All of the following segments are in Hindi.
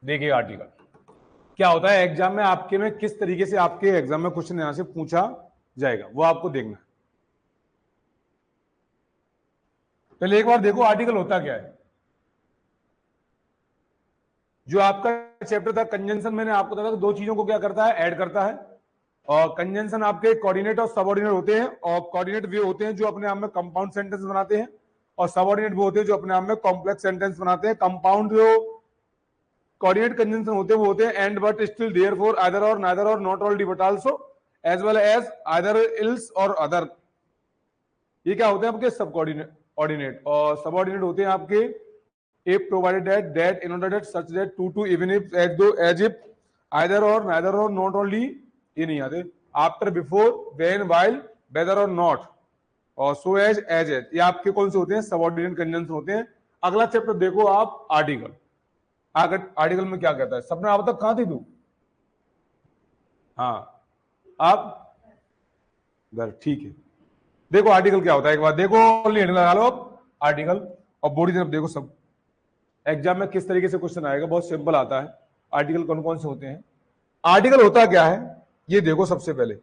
देखिए आर्टिकल क्या होता है एग्जाम में, आपके में किस तरीके से आपके एग्जाम में क्वेश्चन यहां से पूछा जाएगा वो आपको देखना है। पहले एक बार देखो आर्टिकल होता क्या है। जो आपका चैप्टर था कंजंक्शन, मैंने आपको बताया दो चीजों को क्या करता है, ऐड करता है। और कंजंक्शन आपके कोऑर्डिनेट और सबऑर्डिनेट होते हैं, और कोऑर्डिनेट वे होते हैं जो अपने आप में कंपाउंड सेंटेंस बनाते हैं, और सबऑर्डिनेट वो होते हैं जो अपने आप में कॉम्प्लेक्स सेंटेंस बनाते हैं। कंपाउंड जो कोऑर्डिनेट कंजंक्शन होते हैं वो होते हैं and but still therefore either or neither or not only but also as well as either else or other. ये क्या होते हैं आपके सब कोऑर्डिनेट, और सबऑर्डिनेट होते हैं आपके if provided that in order that such that to even if as if either or neither or not only, ये नहीं आते, after before when while whether or not और so as ये आपके कौन से होते हैं, सबऑर्डिनेट कंजंक्शन होते हैं। अगला चैप्टर देखो आप आर्टिकल। आगे आर्टिकल में क्या कहता है, सबने आप तक कहां थी तू? हाँ आप घर, ठीक है। देखो आर्टिकल क्या होता है, एक बार देखो, हेडिंग लगा लो आप आर्टिकल, और बॉडी तरफ देखो। सब एग्जाम में किस तरीके से क्वेश्चन आएगा, बहुत सिंपल आता है। आर्टिकल कौन कौन से होते हैं, आर्टिकल होता क्या है ये देखो। सबसे पहले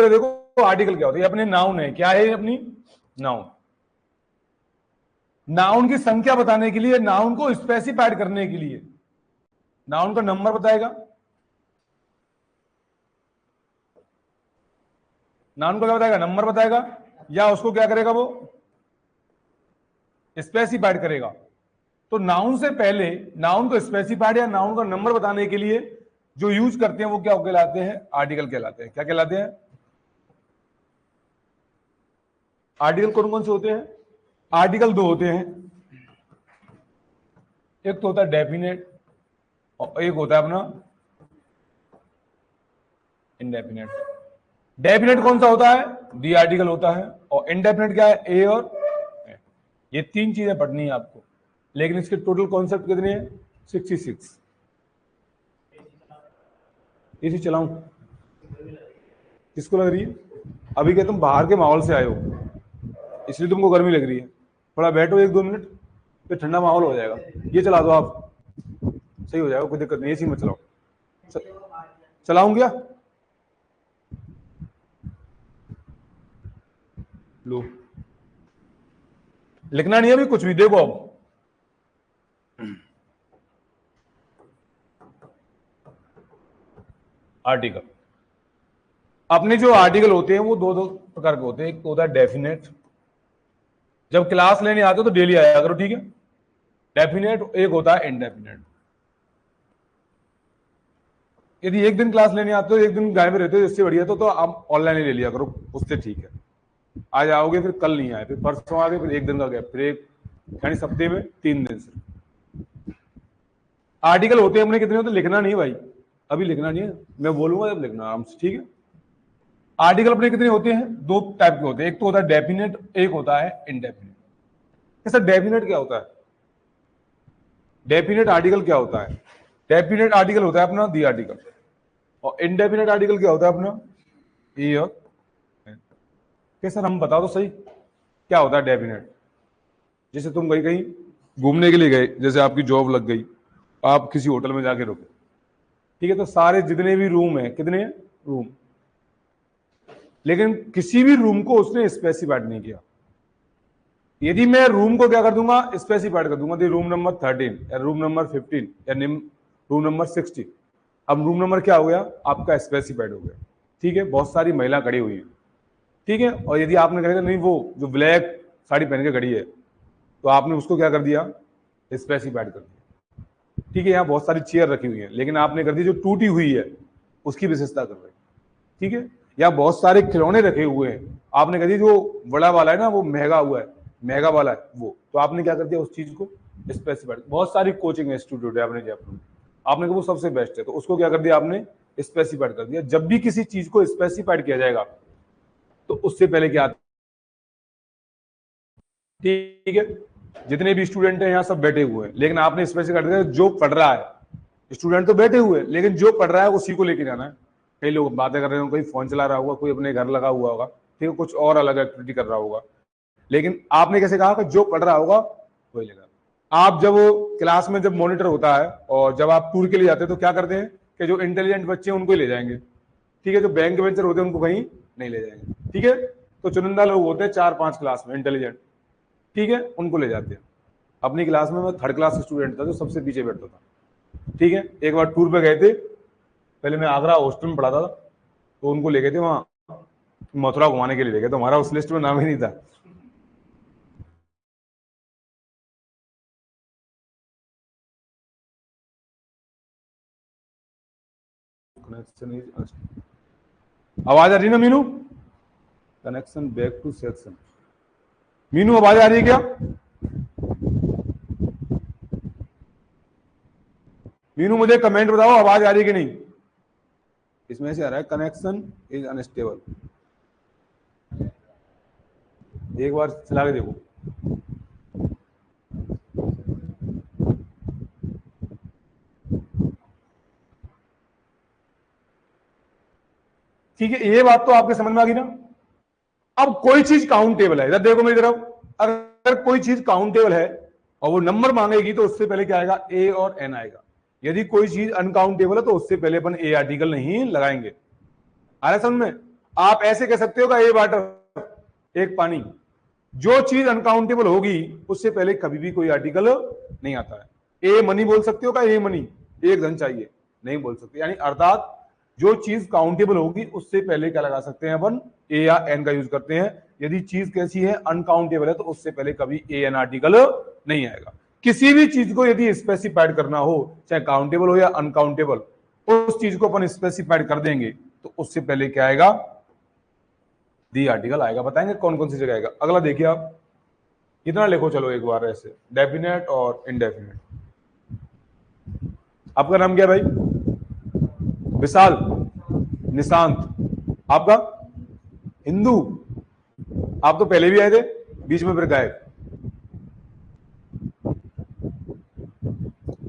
देखो आर्टिकल क्या होता है। अपने नाउन है, क्या है अपनी नाउन। नाउन की संख्या बताने के लिए, नाउन को स्पेसिफाइड करने के लिए, नाउन का नंबर बताएगा। नाउन को क्या बताएगा, नंबर बताएगा, या उसको क्या करेगा, वो स्पेसिफाइड करेगा। तो नाउन से पहले नाउन को स्पेसिफाइड या नाउन का नंबर बताने के लिए जो यूज करते हैं वो क्या कहलाते हैं, आर्टिकल कहलाते हैं। क्या कहलाते हैं आर्टिकल? कौन कौन से होते हैं आर्टिकल? दो होते हैं, एक तो होता है डेफिनेट और एक होता है अपना इंडेफिनेट। डेफिनेट कौन सा होता है, दी आर्टिकल होता है, और इंडेफिनेट क्या है, ए और ए। ये तीन चीजें पढ़नी है आपको, लेकिन इसके टोटल कॉन्सेप्ट कितने हैं, 66। एसी चलाऊं? किसको लग रही है? अभी क्या तुम बाहर के माहौल से आए हो इसलिए तुमको गर्मी लग रही है। थोड़ा बैठो 1-2 मिनट, फिर ठंडा माहौल हो जाएगा। ये चला दो आप, सही हो जाएगा, कोई दिक्कत नहीं। एसी मत चलाओ। चलाऊं क्या? लो, लिखना नहीं है अभी कुछ भी। देखो अब आर्टिकल, अपने जो आर्टिकल होते हैं वो दो प्रकार के होते हैं। एक होता है डेफिनेट, जब क्लास लेने आते हो तो डेली आया करो, ठीक है, डेफिनेट। एक होता है इंडेफिनेट। यदि एक दिन क्लास लेने आते हो, एक दिन गायब रहते हो, इससे बढ़िया तो आप ऑनलाइन ही ले लिया करो, उससे ठीक है। आज आओगे, फिर कल नहीं आए, फिर परसों आ गए, फिर एक दिन का गैप, फिर एक, यानी सप्ताह में 3 दिन सिर्फ। आर्टिकल होते हैं अपने कितने होते हैं, लिखना नहीं भाई, अभी लिखना नहीं है, मैं बोलूंगा जब लिखना आराम से, ठीक है। आर्टिकल अपने कितने होते हैं, दो टाइप के होते हैं, एक तो होता है डेफिनेट, एक होता है इंडेफिनेट। सर डेफिनेट क्या होता है? डेफिनेट आर्टिकल क्या होता है? डेफिनेट आर्टिकल होता है अपना दी आर्टिकल, और इंडेफिनेट आर्टिकल क्या होता है अपना ई और। सर हम बताओ तो सही क्या होता है डेफिनेट। जैसे तुम कहीं घूमने के लिए गए, जैसे आपकी जॉब लग गई, आप किसी होटल में जाके रुके, ठीक है, तो सारे जितने भी रूम है, कितने रूम, लेकिन किसी भी रूम को उसने स्पेसिफाइड नहीं किया। यदि मैं रूम को क्या कर दूंगा, स्पेसिफाइड कर दूंगा, रूम नंबर 13 या रूम नंबर 15 या रूम नंबर 60। अब रूम नंबर क्या हो गया आपका, स्पेसिफाइड हो गया, ठीक है। बहुत सारी महिला खड़ी हुई है, ठीक है, और यदि आपने कहा नहीं वो जो ब्लैक साड़ी पहन के खड़ी है, तो आपने उसको क्या कर दिया, स्पेसिफाइड कर दिया, ठीक है। यहाँ बहुत सारी चेयर रखी हुई है, लेकिन आपने कर दी जो टूटी हुई है उसकी विशेषता कर रही, ठीक है। या बहुत सारे खिलौने रखे हुए हैं, आपने कह दी जो बड़ा वाला है ना वो महंगा हुआ है, महंगा वाला है वो, तो आपने क्या कर दिया, उस चीज को स्पेसिफाइड। बहुत सारी कोचिंग इंस्टीट्यूट है अपने जयपुर में, आपने कहा वो सबसे बेस्ट है, तो उसको क्या कर दिया आपने, स्पेसिफाइड कर दिया। जब भी किसी चीज को स्पेसिफाइड किया जाएगा तो उससे पहले क्या, ठीक है, जितने भी स्टूडेंट हैं यहाँ सब बैठे हुए हैं, लेकिन आपने स्पेसिफाइड कर दिया जो पढ़ रहा है स्टूडेंट तो बैठे हुए, लेकिन जो पढ़ रहा है उसी को लेके जाना है। कई लोग बातें कर रहे होंगे, कोई फोन चला रहा होगा, कोई अपने घर लगा हुआ होगा, ठीक है, कुछ और अलग एक्टिविटी कर रहा होगा, लेकिन आपने कैसे कहा कि जो पढ़ रहा होगा वही लेगा। आप जब क्लास में जब मॉनिटर होता है और जब आप टूर के लिए जाते हैं तो क्या करते हैं कि जो इंटेलिजेंट बच्चे हैं उनको ही ले जाएंगे, ठीक है, जो बैंक बेंचर होते हैं उनको कहीं नहीं ले जाएंगे, ठीक है। तो चुनिंदा लोग होते हैं 4-5 क्लास में इंटेलिजेंट, ठीक है, उनको ले जाते हैं। अपनी क्लास में मैं थर्ड क्लास स्टूडेंट था जो सबसे पीछे बैठता था, ठीक है। एक बार टूर पे गए थे, पहले मैं आगरा हॉस्टल में पढ़ा था, तो उनको ले गए थे वहां मथुरा घुमाने के लिए ले गए, तो हमारा उस लिस्ट में नाम ही नहीं था। आवाज आ रही ना Meenu? Connection back to section. Meenu आवाज आ रही है क्या? मीनू मुझे कमेंट बताओ आवाज आ रही है कि नहीं। इसमें से आ रहा है कनेक्शन इज अनस्टेबल। एक बार चला के देखो। ठीक है, ये बात तो आपके समझ में आ गई ना। अब कोई चीज काउंटेबल है, इधर देखो मेरी तरफ, अगर कोई चीज काउंटेबल है और वो नंबर मांगेगी तो उससे पहले क्या आएगा, ए और एन आएगा। यदि कोई चीज अनकाउंटेबल है तो उससे पहले अपन ए आर्टिकल नहीं लगाएंगे। आ रहा समझ में? आप ऐसे कह सकते हो का ए वाटर, एक पानी। जो चीज अनकाउंटेबल होगी उससे पहले कभी भी कोई आर्टिकल नहीं आता है। ए मनी बोल सकते हो का, ए मनी, एक धन चाहिए, नहीं बोल सकते। यानी अर्थात जो चीज काउंटेबल होगी उससे पहले क्या लगा सकते हैं अपन, ए या एन का यूज करते हैं। यदि चीज कैसी है, अनकाउंटेबल है, तो उससे पहले कभी ए एन आर्टिकल नहीं आएगा। किसी भी चीज को यदि स्पेसिफाइड करना हो, चाहे काउंटेबल हो या अनकाउंटेबल, उस चीज को अपन स्पेसिफाइड कर देंगे तो उससे पहले क्या आएगा, दी आर्टिकल आएगा। बताएंगे कौन कौन सी जगह आएगा। अगला देखिए आप, इतना लिखो चलो एक बार ऐसे, डेफिनेट और इनडेफिनेट। आपका नाम क्या है भाई? विशाल, निशांत, आपका? हिंदू। आप तो पहले भी आए थे, बीच में फिर गायब।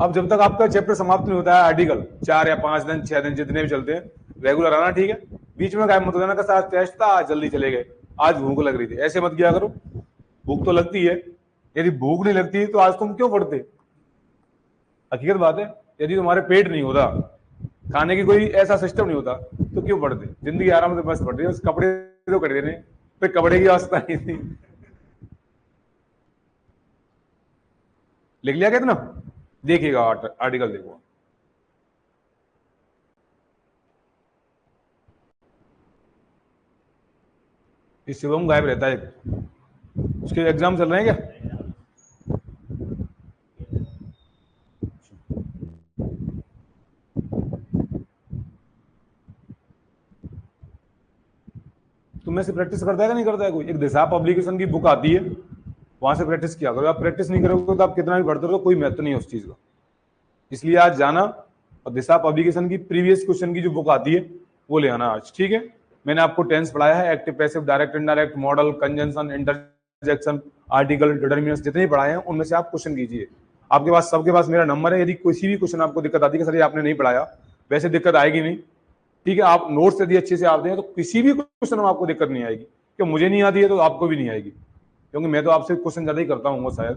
अब जब तक आपका चैप्टर समाप्त नहीं होता है, आर्टिकल 4 या 5 दिन 6 दिन जितने भी चलते हैं, रेगुलर आना, ठीक है। बीच में गायब मत हो जाना का साथ टेस्ट था, आज जल्दी चले गए, आज भूख लग रही थी, ऐसे मत किया करो। भूख तो लगती है, यदि भूख नहीं लगती तो आज तुम क्यों पढ़ते? हकीकत बात है, यदि तुम्हारे पेट नहीं होता, खाने की कोई ऐसा सिस्टम नहीं होता, तो क्यों पढ़ते? जिंदगी आराम से बस पढ़ रही है, कपड़े तो कर देने, फिर कपड़े की व्यवस्था नहीं थी। लिख लिया कितना? देखिएगा आर्टिकल देखो। इस शिवम गायब रहता है, उसके एग्जाम चल रहे हैं क्या? तुम में से प्रैक्टिस करता है कि नहीं करता है कोई? एक दिशा पब्लिकेशन की बुक आती है, वहां से प्रैक्टिस किया करो। आप प्रैक्टिस नहीं करोगे तो आप कितना भी पढ़ते रहो, कोई महत्व नहीं है उस चीज का। इसलिए आज जाना और दिशा पब्लिकेशन की प्रीवियस क्वेश्चन की जो बुक आती है वो ले आना आज, ठीक है। मैंने आपको टेंस पढ़ाया है, active passive direct indirect model conjunction interjection article determinants जितने पढ़ाए हैं उनमें से आप क्वेश्चन कीजिए। आपके पास सबके पास मेरा नंबर है, यदि किसी भी क्वेश्चन आपको दिक्कत आती है सर ये आपने नहीं पढ़ाया, वैसे दिक्कत आएगी नहीं, ठीक है। आप नोट्स यदि अच्छे से आप दें तो किसी भी क्वेश्चन में आपको दिक्कत नहीं आएगी, क्योंकि मुझे नहीं आती है तो आपको भी नहीं आएगी, क्योंकि मैं तो आपसे क्वेश्चन ज्यादा ही करता हूँ शायद।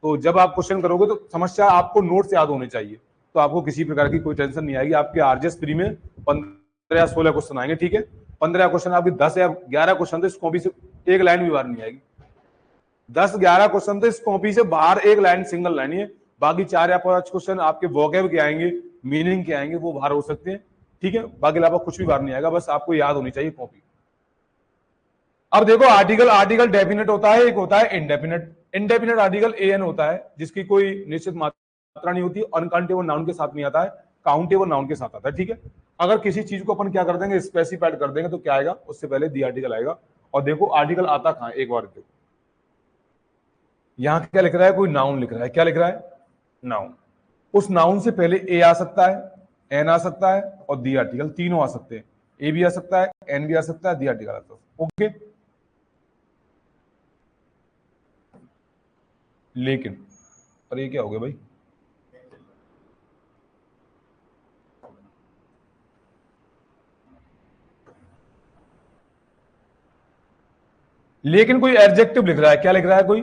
तो जब आप क्वेश्चन करोगे तो समस्या आपको नोट्स याद होने चाहिए, तो आपको किसी प्रकार की कोई टेंशन नहीं आएगी। आपके आरजेएस फ्री में 15 या 16 क्वेश्चन आएंगे, ठीक है। 15 क्वेश्चन, आपकी 10 या 11 क्वेश्चन तो इस कॉपी से एक लाइन भी बाहर नहीं आएगी। 10-11 क्वेश्चन तो इस कॉपी से बाहर एक लाइन, सिंगल लाइन है। बाकी 4 या 5 क्वेश्चन आपके वोकैब के आएंगे, मीनिंग के आएंगे, वो बाहर हो सकते हैं, ठीक है। बाकी अलावा कुछ भी बाहर नहीं आएगा, बस आपको याद होनी चाहिए कॉपी। अब देखो आर्टिकल, आर्टिकल डेफिनेट होता है, एक होता है इनडेफिनेट। इनडेफिनेट आर्टिकल एन होता है जिसकी कोई निश्चित मात्रा नहीं होती, अनकाउंटेबल नाउन के साथ नहीं आता है, काउंटेबल नाउन के साथ आता है, ठीक है। अगर किसी चीज को अपन क्या कर देंगे, स्पेसिफाइड कर देंगे तो क्या आएगा, उससे पहले दी आर्टिकल आएगा। और देखो आर्टिकल आता कहां, एक बार देखो यहां क्या लिख रहा है, कोई नाउन लिख रहा है, क्या लिख रहा है, नाउन। उस नाउन से पहले ए आ सकता है, एन आ सकता है और दी आर्टिकल, तीनों आ सकते हैं। ए भी आ सकता है, एन भी आ सकता है, दी आर्टिकल आ सकता है, ओके। लेकिन, और ये क्या हो गया भाई, लेकिन कोई एडजेक्टिव लिख रहा है, क्या लिख रहा है कोई?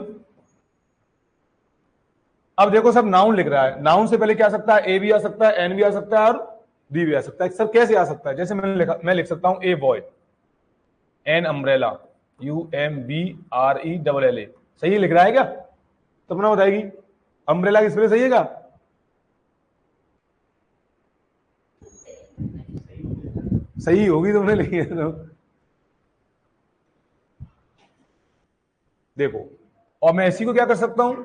अब देखो सब नाउन लिख रहा है, नाउन से पहले क्या आ सकता है? ए भी आ सकता है, एन भी आ सकता है और डी भी आ सकता है। सर कैसे आ सकता है? जैसे मैंने लिखा, मैं लिख सकता हूं a boy, an umbrella, UMBRELLA, सही लिख रहा है क्या? तो अपना बताएगी अम्ब्रेला की स्पेलिंग सही है क्या? सही होगी, तुमने लिखी है तो देखो। और मैं इसी को क्या कर सकता हूं,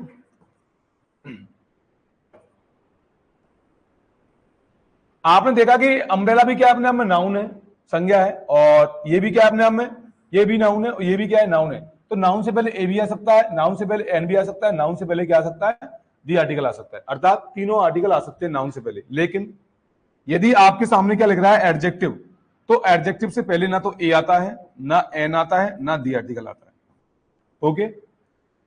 आपने देखा कि अम्ब्रेला भी क्या अपने आप में नाउन है, संज्ञा है, और ये भी क्या अपने आप में, ये भी नाउन है, और ये भी क्या है, नाउन है। तो नाउन से पहले ए भी आ सकता है, नाउन से पहले एन भी आ सकता है, नाउन से पहले क्या आ सकता है? दी आर्टिकल आ सकता है। अर्थात तीनों आर्टिकल आ सकते हैं नाउन से पहले। लेकिन यदि आपके सामने क्या लिख रहा है? एडजेक्टिव, तो एडजेक्टिव से पहले ना तो ए आता है, ना एन आता है, ना दी आर्टिकल आता है। ओके,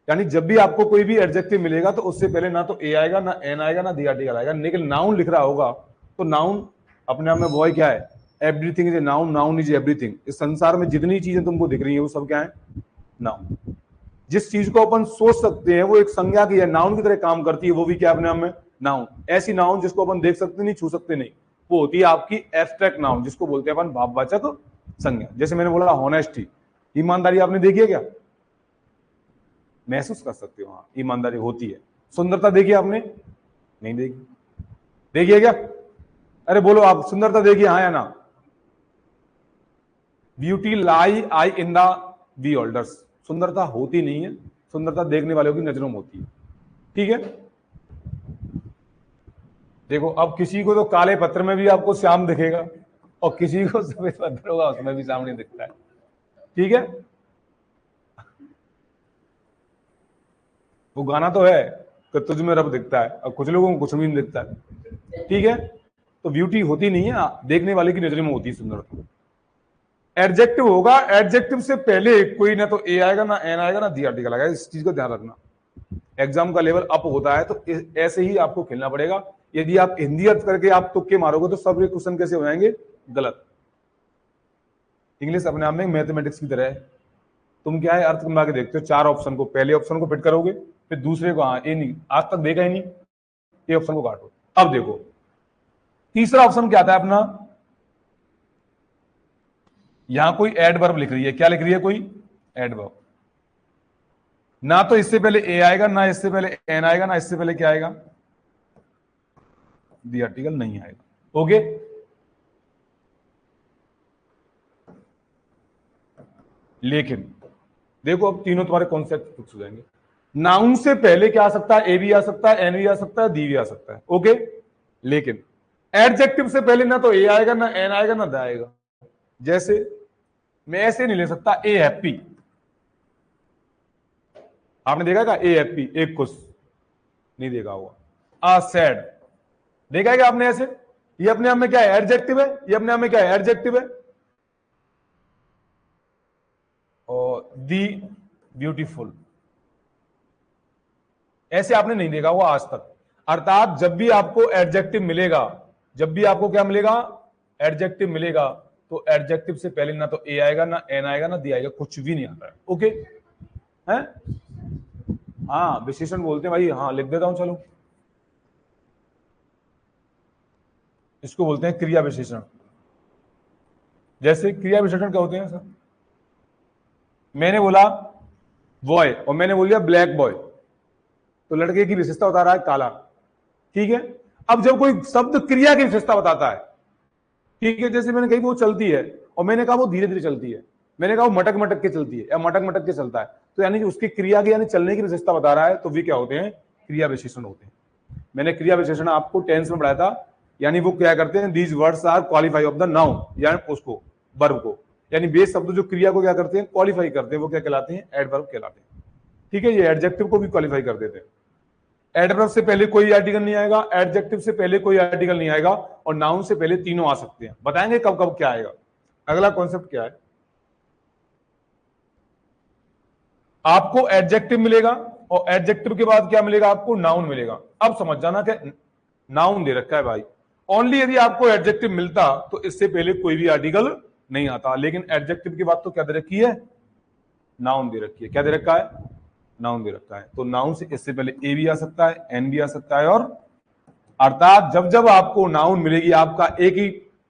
यानी जब भी आपको कोई भी एडजेक्टिव मिलेगा तो उससे पहले ना तो ए आएगा, ना एन आएगा, ना दी आर्टिकल आएगा। लेकिन नाउन लिख रहा होगा तो नाउन अपने आप में बॉय क्या है? Everything is a noun, noun is everything. इस संसार में जितनी चीजें तुमको दिख रही है वो सब क्या है? नाउन। जिस चीज को अपन सोच सकते हैं वो एक संज्ञा की है, नाउन की तरह काम करती है, वो भी क्या अपने आप में? नाउन। ऐसी नाउन जिसको अपन देख सकते नहीं, छू सकते नहीं, वो होती है आपकी एब्स्ट्रैक्ट नाउन, जिसको बोलते हैं अपन भाववाचक संज्ञा। जैसे मैंने बोला हॉनेस्टी, ईमानदारी आपने देखी है क्या? महसूस कर सकते हो, हाँ ईमानदारी होती है। सुंदरता देखी आपने? नहीं देखी। देखी है क्या? अरे बोलो आप, सुंदरता देखी हाँ या ना? Beauty lie eye in the beholders. सुंदरता होती नहीं है, सुंदरता देखने वालों की नजरों में होती है। ठीक है, देखो अब किसी को तो काले पत्थर में भी आपको श्याम दिखेगा, और किसी को सफेद पत्थर होगा उसमें भी श्याम नहीं दिखता है। ठीक है, वो गाना तो है कि तुझ में रब दिखता है, और कुछ लोगों को कुछ भी नहीं दिखता है। ठीक है, तो ब्यूटी होती नहीं है, देखने वाले की नजर में होती है सुंदरता। एडजेक्टिव होगा, एडजेक्टिव से पहले कोई ना तो ए आएगा, ना एन आएगा, ना दी आर्टिकल आएगा। इस चीज को ध्यान रखना। एग्जाम का लेवल अप होता है तो ऐसे ही आपको खेलना पड़ेगा। यदि आप हिंदी अर्थ करके आप तुक्के मारोगे तो सब क्वेश्चन कैसे हो जाएंगे? गलत। इंग्लिश अपने आप में मैथमेटिक्स की तरह है, तुम क्या है अर्थ मिला के देखते हो, चार ऑप्शन को, पहले ऑप्शन को फिट करोगे, फिर दूसरे को, हाँ ये नहीं आज तक देखा ही नहीं, ये ऑप्शन को काटो। अब देखो तीसरा ऑप्शन क्या आता है अपना, यहां कोई एडवर्ब लिख रही है, क्या लिख रही है? कोई एडवर्ब। ना तो इससे पहले ए आएगा, ना इससे पहले एन आएगा, ना इससे पहले क्या आएगा? दी आर्टिकल नहीं आएगा। ओके, लेकिन देखो अब तीनों तुम्हारे कॉन्सेप्ट फिक्स हो जाएंगे। नाउन से पहले क्या आ सकता है? ए भी आ सकता है, एन भी आ सकता है, दी भी आ सकता है। ओके, लेकिन एडजेक्टिव से पहले ना तो ए आएगा, ना एन आएगा, ना द आएगा। जैसे मैं ऐसे नहीं ले सकता ए हैप्पी, आपने देखा क्या? ए हैप्पी, एक खुश, नहीं देखा होगा। आ सैड, देखा है क्या आपने? ऐसे ये अपने आप में क्या है? एडजेक्टिव है। ये अपने आप में क्या है? एडजेक्टिव है। और दी ब्यूटीफुल, ऐसे आपने नहीं देखा होगा आज तक। अर्थात जब भी आपको एडजेक्टिव मिलेगा, जब भी आपको क्या मिलेगा? एडजेक्टिव मिलेगा, तो एडजेक्टिव से पहले ना तो ए आएगा, ना एन आएगा, ना दी आएगा, कुछ भी नहीं आता है। ओके है? हाँ विशेषण बोलते हैं भाई, हाँ लिख देता हूं चलो। इसको बोलते हैं क्रिया विशेषण। जैसे क्रिया विशेषण क्या होते हैं सर? मैंने बोला बॉय और मैंने बोल दिया ब्लैक बॉय, तो लड़के की विशेषता बता रहा है काला। ठीक है, अब जब कोई शब्द क्रिया की विशेषता बताता है, ठीक है, जैसे मैंने कही वो चलती है और मैंने कहा वो धीरे धीरे चलती है, मैंने कहा वो मटक मटक के चलती है या मटक मटक के चलता है, तो यानी कि उसकी क्रिया की यानी चलने की विशेषता बता रहा है, तो वे क्या होते हैं? क्रिया विशेषण होते हैं। मैंने क्रिया विशेषण आपको टेंस में पढ़ाया था, यानी वो क्या करते हैं? These words are qualify of the noun, यानी उसको वर्ब को, यानी बेस शब्द जो क्रिया को क्या करते हैं? क्वालिफाई करते हैं, वो क्या कहलाते हैं? एडवर्ब कहलाते हैं। ठीक है, ये एडजेक्टिव को भी क्वालिफाई कर देते हैं। एडवर्ब से पहले कोई आर्टिकल नहीं आएगा, एडजेक्टिव से पहले कोई आर्टिकल नहीं आएगा, और नाउन से पहले तीनों आ सकते हैं। बताएंगे कब कब क्या आएगा। अगला कॉन्सेप्ट क्या है? आपको एडजेक्टिव मिलेगा और एडजेक्टिव के बाद क्या मिलेगा? आपको नाउन मिलेगा। अब समझ जाना कि नाउन दे रखा है भाई, ओनली यदि आपको एडजेक्टिव मिलता तो इससे पहले कोई भी आर्टिकल नहीं आता, लेकिन एडजेक्टिव के बाद तो क्या दे रखी है? नाउन दे रखी है। क्या दे रखा है? नाउन दे रखा है। तो नाउन से इससे पहले ए भी आ सकता है, एन भी आ सकता है, और अर्थात जब जब आपको नाउन मिलेगी, आपका एक ही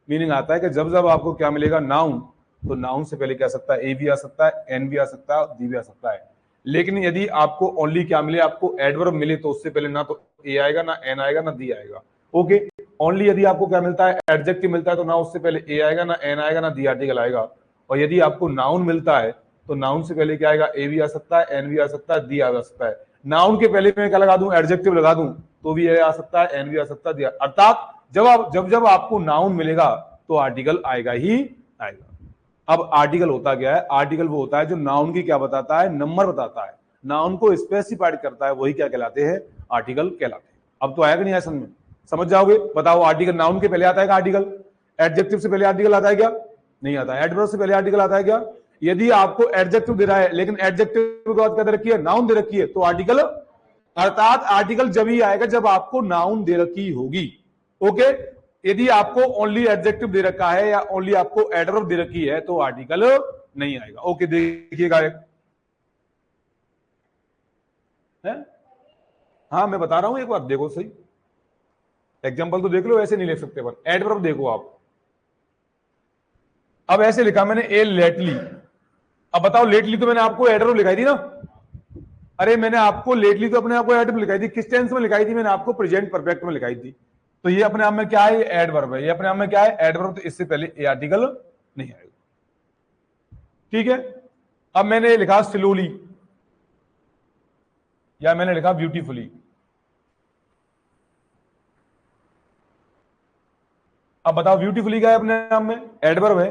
मीनिंग आता है कि जब जब आपको क्या मिलेगा? नाउन, तो नाउन से पहले क्या आ सकता है? ए भी आ सकता है, एन भी आ सकता है, डी भी आ सकता है। लेकिन यदि आपको ओनली क्या मिले? आपको एडवर्ब मिले, तो उससे पहले ना तो ए आएगा, ना एन आएगा, ना डी आएगा। ओके, ओनली यदि आपको क्या मिलता है? एडजेक्टिव मिलता है, तो ना उससे पहले ए आएगा, ना एन आएगा, ना डी आर्टिकल आएगा। और यदि आपको नाउन मिलता है, तो नाउन से पहले क्या आएगा? ए भी आ सकता है, एन भी आ सकता है, डी आ सकता है। नाउन के पहले मैं क्या लगा दूं? एडजेक्टिव लगा दूं, तो भी ए आ सकता है, एन भी आ सकता है, अर्थात जब जब आपको नाउन मिलेगा तो आर्टिकल आएगा ही आएगा। अब आर्टिकल होता क्या है? आर्टिकल वो होता है जो नाउन की क्या बताता है? नंबर बताता है, नाउन को स्पेसिफाइड करता है, वही क्या कहलाते हैं? आर्टिकल कहलाते हैं। अब तो आएगा नहीं आया समझ में? समझ जाओगे? बताओ, आर्टिकल नाउन के पहले आता है क्या आर्टिकल? एडजेक्टिव से पहले आर्टिकल आता है क्या? नहीं आता है। एडवर्ब से पहले आर्टिकल आता है क्या? यदि आपको एडजेक्टिव दे रहा है, लेकिन एडजेक्टिव के बाद क्या दे रखी है? नाउन दे रखी है, तो आर्टिकल, अर्थात आर्टिकल जब ही आएगा जब आपको नाउन दे रखी होगी। ओके, यदि आपको ओनली एडजेक्टिव दे रखा है या ओनली आपको एडवर्ब दे रखी है, तो आर्टिकल नहीं आएगा। ओके, देखिएगा हाँ मैं बता रहा हूं, एक बार देखो सही, एग्जांपल तो देख लो, ऐसे नहीं लिख सकते। पर एडवर्ब देखो आप, अब ऐसे लिखा मैंने ए लेटली। अब बताओ, लेटली तो मैंने आपको एडवर्ब लिखाई थी ना? अरे मैंने आपको लेटली तो अपने आपको एडवर्ब लिखाई थी। किस टेंस में लिखाई थी? मैंने आपको प्रेजेंट परफेक्ट में लिखाई थी। तो ये अपने आप में क्या है? ये एडवर्ब है। ये अपने आप में क्या है? एडवर्ब। तो इससे पहले ए आर्टिकल नहीं आएगा। ठीक है, अब मैंने लिखा स्लोली, या मैंने लिखा ब्यूटीफुली। अब बताओ, ब्यूटीफुली क्या है अपने आप में? एडवर्ब है।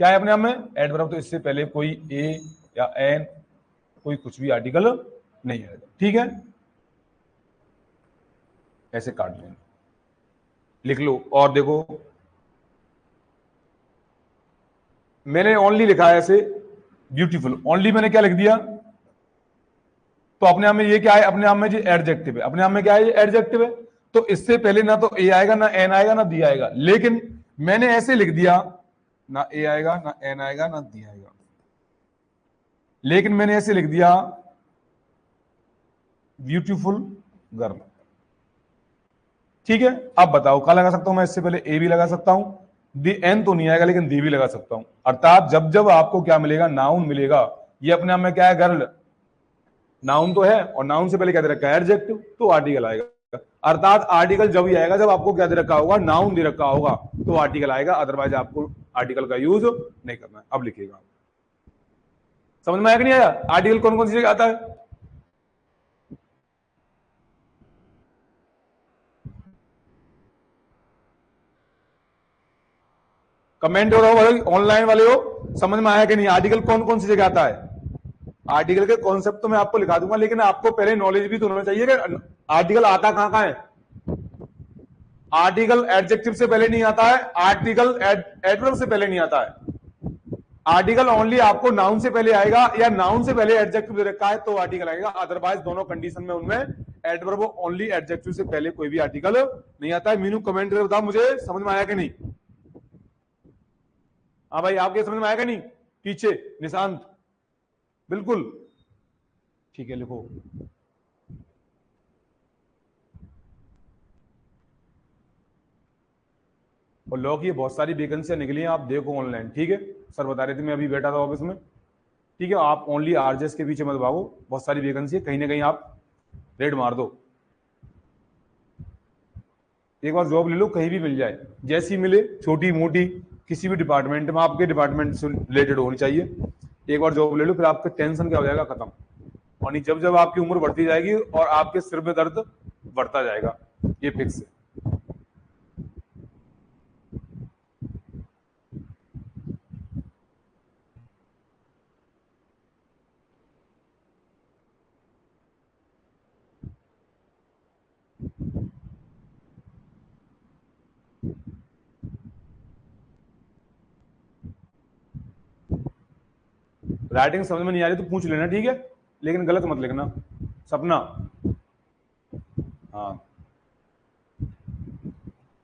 क्या है अपने आप में? एडवर्ब। तो इससे पहले कोई ए या एन, कोई कुछ भी आर्टिकल नहीं आएगा। ठीक है, ऐसे काट लेना, लिख लो। और देखो, मैंने ओनली लिखा है ऐसे ब्यूटीफुल, ओनली मैंने क्या लिख दिया? तो अपने आप में ये क्या है? अपने आप में ये एडजेक्टिव है। अपने आप में क्या है? ये एडजेक्टिव है। तो इससे पहले ना तो ए आएगा, ना एन आएगा, ना डी आएगा। लेकिन मैंने ऐसे लिख दिया, ना ए आएगा, ना एन आएगा, ना डी आएगा। लेकिन मैंने ऐसे लिख दिया ब्यूटीफुल गर्ल। ठीक है, अब बताओ, क्या लगा सकता हूं मैं? इससे पहले ए भी लगा सकता हूं, दी एन तो नहीं आएगा, लेकिन दी भी लगा सकता हूं। अर्थात जब जब आपको क्या मिलेगा? नाउन मिलेगा। ये अपने आप में क्या है? गर्ल नाउन तो है, और नाउन से पहले क्या दे रखा है? एडजेक्टिव, तो आर्टिकल आएगा। अर्थात आर्टिकल जब ही आएगा जब आपको क्या दे रखा होगा? नाउन दे रखा होगा, तो आर्टिकल आएगा। अदरवाइज आपको आर्टिकल का यूज नहीं करना है। अब लिखिएगा, समझ में आया कि नहीं आया? आर्टिकल कौन कौन सी जगह आता है? कमेंट हो रहा हो, ऑनलाइन वाले हो, समझ में आया कि नहीं? आर्टिकल कौन कौन सी जगह आता है? आर्टिकल के कॉन्सेप्ट तो मैं आपको लिखा दूंगा, लेकिन आपको पहले नॉलेज भी तो होना चाहिए कि आर्टिकल आता कहां कहां है। आर्टिकल एडजेक्टिव से पहले नहीं आता है, आर्टिकल एडवर्ब से पहले नहीं आता है। आर्टिकल ओनली आपको नाउन से पहले आएगा, या नाउन से पहले एडजेक्टिव दे रखा है तो आर्टिकल आएगा। अदरवाइज दोनों कंडीशन में उनमें एडवर्ब ओनली, एडजेक्टिव से पहले कोई भी आर्टिकल नहीं आता है। मीनू कमेंट करके बताओ मुझे, समझ में आया कि नहीं? हाँ भाई, आपके समझ में आया कि नहीं? पीछे निशांत, बिल्कुल ठीक है, लिखो। और लॉ की बहुत सारी वैकेंसियां निकली हैं, आप देखो ऑनलाइन। ठीक है, सर बता रहे थे, मैं अभी बैठा था ऑफिस में। ठीक है, आप ओनली आरजेएस के पीछे मत भागो, बहुत सारी वैकेंसी है, कहीं ना कहीं आप रेड मार दो। एक बार जॉब ले लो, कहीं भी मिल जाए, जैसी मिले, छोटी मोटी, किसी भी डिपार्टमेंट में, आपके डिपार्टमेंट से रिलेटेड होनी चाहिए। एक बार जॉब ले लो, फिर आपका टेंशन क्या हो जाएगा? खत्म। और नहीं, जब जब आपकी उम्र बढ़ती जाएगी और आपके सिर में दर्द बढ़ता जाएगा, ये फिक्स है। राइटिंग समझ में नहीं आ रही तो पूछ लेना, ठीक है, लेकिन गलत मत लिखना। सपना, हाँ,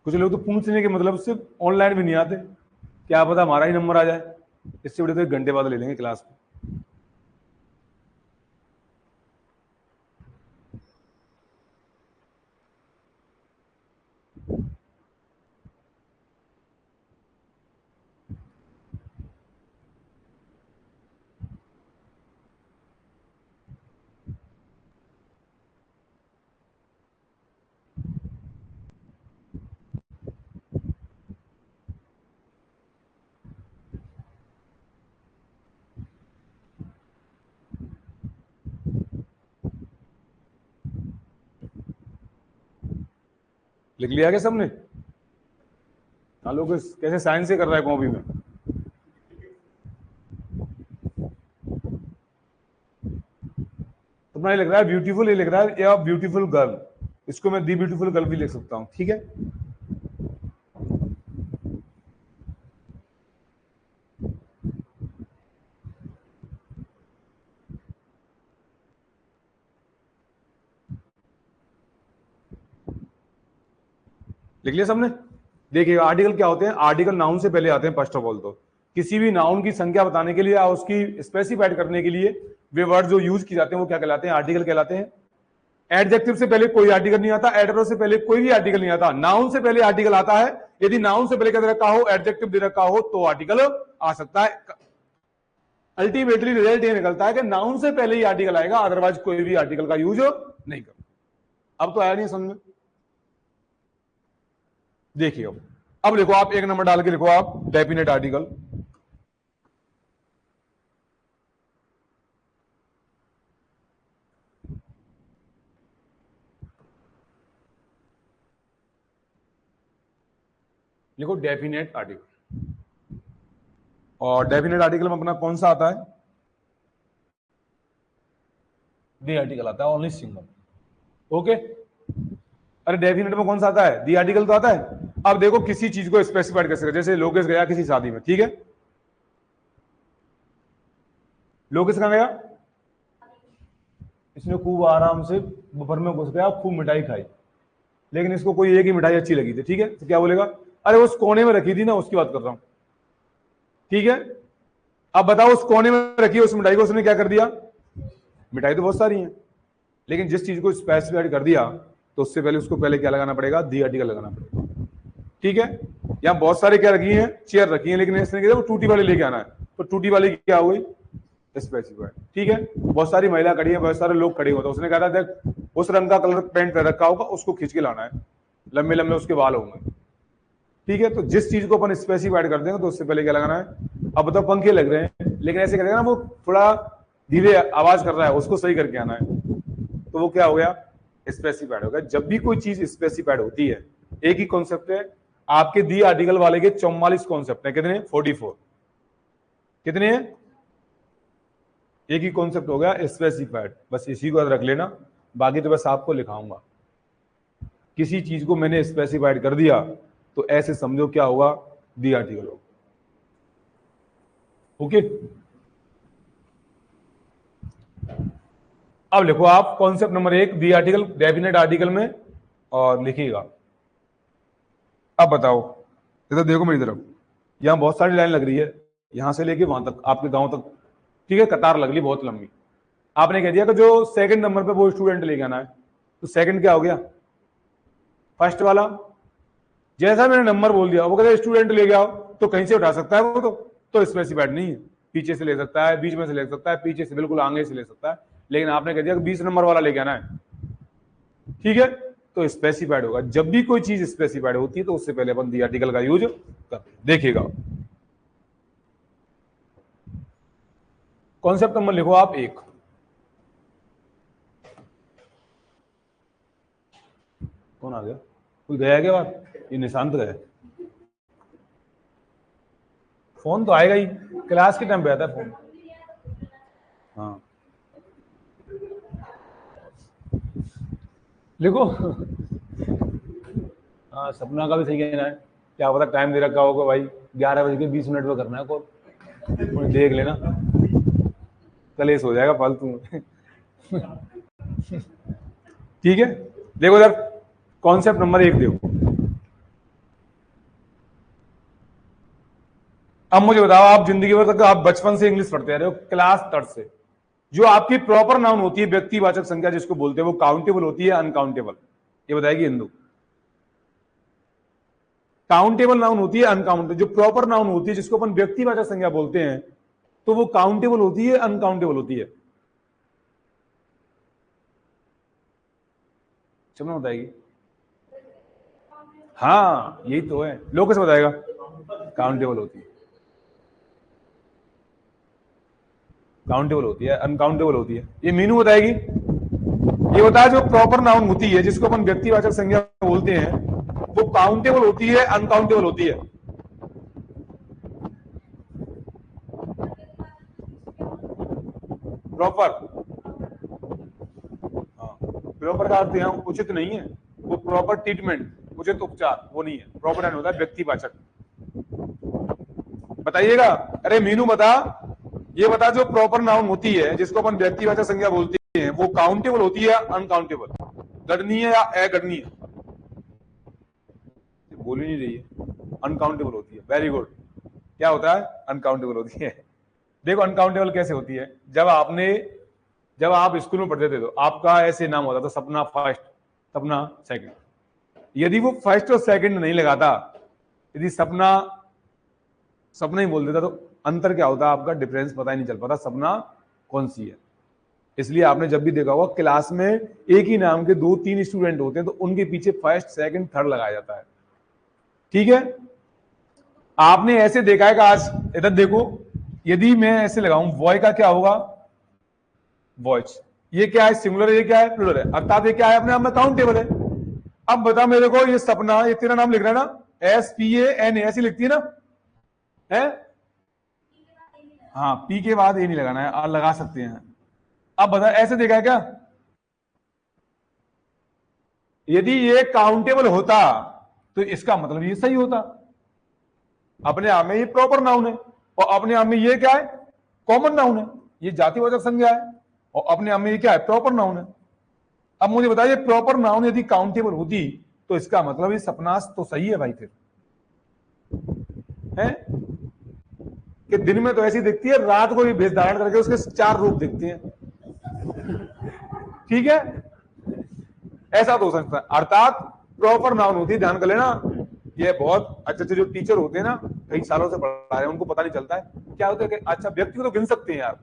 कुछ लोग तो पूछने के मतलब से ऑनलाइन भी नहीं आते, क्या पता हमारा ही नंबर आ जाए। इससे बड़े तो 1 घंटे बाद ले लेंगे क्लास में। लिख लिया क्या सबने? हाँ, लोग कैसे साइंस से कर रहा है कॉपी में। तुम्हारा ये लिख रहा है ब्यूटीफुल, ये लिख रहा है या ब्यूटीफुल गर्ल, इसको मैं दी ब्यूटीफुल गर्ल भी लिख सकता हूं, ठीक है। लिख लिया सबने? देखिए आर्टिकल क्या होते हैं, आर्टिकल नाउन से पहले आते हैं फर्स्ट ऑफ ऑल। तो किसी भी नाउन की संख्या बताने के लिए या उसकी स्पेसिफाइड करने के लिए वे वर्ड जो यूज किए जाते हैं वो क्या कहलाते हैं? आर्टिकल कहलाते हैं। एडजेक्टिव से पहले कोई आर्टिकल नहीं आता, एडवर्ब से पहले कोई भी आर्टिकल नहीं आता, नाउन से पहले आर्टिकल आता है। यदि नाउन से पहले क्या दे रखा हो, एडजेक्टिव दे रखा हो, तो आर्टिकल आ सकता है। अल्टीमेटली रिजल्ट ये निकलता है कि नाउन से पहले ही आर्टिकल आएगा, अदरवाइज कोई भी आर्टिकल का यूज नहीं कर। अब तो आया नहीं समझ में? देखिए अब लिखो आप, एक नंबर डाल के लिखो आप डेफिनेट आर्टिकल। लिखो डेफिनेट आर्टिकल। और डेफिनेट आर्टिकल में अपना कौन सा आता है? दी आर्टिकल आता है, ओनली सिंगल। ओके, अरे डेफिनेट में कौन सा आता है? दी आर्टिकल तो आता है। अब देखो किसी चीज को स्पेसिफाइड कर सकते, जैसे लोकेश गया किसी शादी में, ठीक है। लोकेश कहां गया? इसने खूब आराम से दोपहर में घुस गया, खूब मिठाई खाई, लेकिन इसको कोई एक ही मिठाई अच्छी लगी थी, ठीक है। तो क्या बोलेगा? अरे उस कोने में रखी थी ना, उसकी बात कर रहा हूं, ठीक है। अब बताओ उस कोने में रखी उस मिठाई को उसने क्या कर दिया? मिठाई तो बहुत सारी है, लेकिन जिस चीज को स्पेसिफाइड कर दिया तो उससे पहले उसको पहले क्या लगाना पड़ेगा? दी आर्टिकल लगाना पड़ेगा, ठीक है। यहां बहुत सारे क्या रखी हैं? चेयर रखी हैं, लेकिन इसने क्या वो टूटी वाली लेके आना है, तो टूटी वाली क्या हो गई? स्पेसिफाइड, ठीक है। बहुत सारी महिला खड़ी है, बहुत सारे लोग खड़े होते, उसने कहा था देख उस रंग का कलर पेंट पहन रखा होगा, उसको खींच के लाना है, लंबे लंबे उसके बाल होंगे, ठीक है। तो जिस चीज को अपन स्पेसिफाइड कर देंगे तो उससे पहले क्या लगाना है? अब बताओ पंखे लग रहे हैं, लेकिन ऐसे करेगा ना वो थोड़ा धीरे आवाज कर रहा है, उसको सही करके आना है, तो वो क्या हो गया? स्पेसिफाइड हो गया। जब भी कोई चीज स्पेसिफाइड होती है, एक ही कॉन्सेप्ट है, आपके दी आर्टिकल वाले के 44 कॉन्सेप्ट है, कितने? 44। कितने हैं? एक ही कॉन्सेप्ट हो गया स्पेसिफाइड, बस इसी को याद रख लेना, बाकी तो बस आपको लिखाऊंगा। किसी चीज को मैंने स्पेसिफाइड कर दिया तो ऐसे समझो क्या होगा? दी आर्टिकल होगा, ओके। अब लिखो आप कॉन्सेप्ट नंबर 1 दी आर्टिकल डेफिनेट आर्टिकल में, और लिखिएगा। अब बताओ, इधर देखो मेरी तरफ, यहां बहुत सारी लाइन लग रही है, यहां से लेके वहां तक, आपके गांव तक, ठीक है। कतार लग रही बहुत लंबी। आपने कह दिया कि जो सेकंड नंबर पे वो स्टूडेंट लेके आना है, तो सेकंड क्या हो गया? फर्स्ट वाला। जैसा मैंने नंबर बोल दिया, वो कहते स्टूडेंट ले आओ, तो कहीं से उठा सकता है वो, तो स्पेसिफाइड नहीं है। पीछे से ले सकता है, बीच में से ले सकता है, पीछे से बिल्कुल आगे से ले सकता है, लेकिन आपने कह दिया कि 20 नंबर वाला लेके आना है, ठीक है, तो स्पेसिफाइड होगा। जब भी कोई चीज स्पेसिफाइड होती है तो उससे पहले अपन दी आर्टिकल का यूज कर। देखिएगा कॉन्सेप्ट नंबर लिखो आप 1। कौन आ गया? कोई गया क्या बात? ये निशांत गया। फोन तो आएगा ही, क्लास के टाइम पे आता है फोन। हाँ लिखो। हाँ सपना का भी सही कहना है, क्या पता टाइम दे रखा होगा भाई 11:20 पे करना है कॉल, देख लेना, कलेश हो जाएगा फालतू में। ठीक है, देखो सर कॉन्सेप्ट नंबर 1 देखो। अब मुझे बताओ, आप जिंदगी भर तक आप बचपन से इंग्लिश पढ़ते रहे हो, क्लास 3 से, जो आपकी प्रॉपर नाउन होती है व्यक्तिवाचक संख्या जिसको बोलते हैं, वो काउंटेबल होती है अनकाउंटेबल? ये बताएगी इंदु। काउंटेबल नाउन होती है अनकाउंटेबल? जो प्रॉपर नाउन होती है जिसको अपन व्यक्तिवाचक संख्या बोलते हैं, तो वो काउंटेबल होती है अनकाउंटेबल होती है? चलो बताएगी। हाँ यही तो है, लोग कैसे बताएगा? काउंटेबल होती है, काउंटेबल होती है, अनकाउंटेबल होती है, ये मीनू बताएगी। ये होता है जो प्रॉपर नाउन होती है जिसको अपन व्यक्तिवाचक संज्ञा बोलते हैं, वो काउंटेबल होती है, अनकाउंटेबल होती है? प्रॉपर, हाँ, प्रॉपर का अर्थ यहाँ उचित नहीं है, वो प्रॉपर ट्रीटमेंट, उचित उपचार वो नहीं है। प्रॉपर एंड होता है व्यक्तिवाचक। बताइएगा, अरे मीनू बता, ये बता, जो प्रॉपर नाउन होती है जिसको अपन व्यक्तिवाचक संज्ञा बोलते हैं, वो काउंटेबल होती है अनकाउंटेबल, गणनीय या अगणनीय? बोल ही नहीं रही है, अनकाउंटेबल होती है। वेरी गुड, क्या होता है? अनकाउंटेबल होती है। देखो अनकाउंटेबल कैसे होती है, जब आप स्कूल में पढ़ते थे तो आपका ऐसे नाम होता था, सपना फर्स्ट, सपना सेकंड। यदि वो फर्स्ट और सेकंड नहीं लगाता, यदि सपना ही बोल देता, तो अंतर क्या होता? आपका डिफरेंस पता ही नहीं चल पाता सपना कौन सी है। इसलिए आपने जब भी देखा होगा क्लास में एक ही नाम के 2-3 स्टूडेंट होते हैं तो उनके पीछे फर्स्ट, सेकंड, थर्ड लगाया जाता है। ठीक है, आपने ऐसे देखा है कि आज इधर देखो, यदि मैं ऐसे लगाऊं बॉय का क्या होगा? वॉइस। ये क्या है? सिंगुलर। ये क्या है? प्लूरल है। अर्थात ये क्या है? अपने आप में काउंटेबल है। अब बता मेरे को, ये सपना, ये तेरा नाम लिख रहा है ना, SPANA ऐसी लिखती है ना, है? हाँ, पी के बाद ए नहीं लगाना है, लगा सकते हैं। अब बता, ऐसे देखा है क्या? यदि ये काउंटेबल होता तो इसका मतलब ये सही होता, अपने आप में ये प्रॉपर नाउन है, और अपने आप में ये क्या है? कॉमन नाउन है, ये जातिवाचक संज्ञा है, और अपने आप में ये क्या है? प्रॉपर नाउन है। अब मुझे बताइए, प्रॉपर नाउन यदि काउंटेबल होती तो इसका मतलब ये सपनास तो सही है भाई, फिर है कि दिन में तो ऐसी दिखती है, रात को भी भेष धारण करके उसके 4 रूप दिखते हैं। ठीक है, ऐसा तो हो सकता है। अर्थात प्रॉपर नाउन होती है, ध्यान कर लेना। ये बहुत अच्छे जो टीचर होते हैं ना, कई सालों से पढ़ा रहे हैं, उनको पता नहीं चलता है क्या होता है कि अच्छा व्यक्ति को तो गिन सकते हैं यार,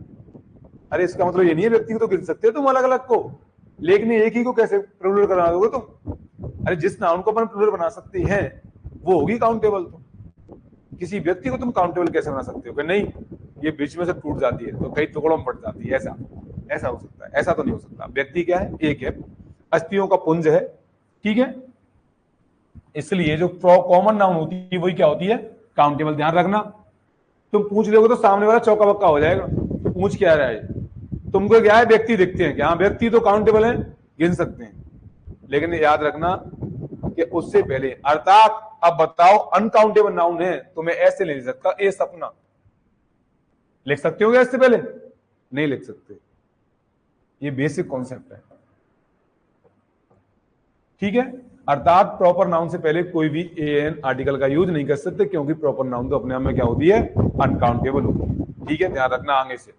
अरे इसका मतलब ये नहीं है व्यक्ति को तो गिन सकते हो तुम अलग अलग को, लेकिन एक ही को कैसे प्लूरल करा दोगे तुम? अरे जिस नाउन को अपन प्लूरल बना सकते हैं वो होगी काउंटेबल। तो किसी व्यक्ति को तुम काउंटेबल कैसे बना सकते हो कि नहीं, ये बीच में से टूट जाती है तो कई टुकड़ों में पड़ जाती है, ऐसा हो सकता है? ऐसा तो नहीं हो सकता। व्यक्ति क्या है? एक है, अस्थियों का पुंज है। ठीक है, इसलिए जो कॉमन नाउन होती है वही क्या होती है? काउंटेबल। ध्यान रखना, तुम पूछ लोगे तो सामने वाला चौका बक्का हो जाएगा, पूछ क्या रहा है, तुमको क्या है? व्यक्ति दिखते हैं क्या? व्यक्ति तो काउंटेबल है, गिन सकते हैं, लेकिन याद रखना कि उससे पहले, अर्थात अब बताओ अनकाउंटेबल नाउन है तो मैं ऐसे नहीं लिख सकता, ए सपना लिख सकते हो क्या इससे पहले? नहीं लिख सकते। ये बेसिक कॉन्सेप्ट है। ठीक है, अर्थात प्रॉपर नाउन से पहले कोई भी एन आर्टिकल का यूज नहीं कर सकते, क्योंकि प्रॉपर नाउन तो अपने आप में क्या होती है? अनकाउंटेबल होती है। ठीक है, ध्यान रखना आगे से।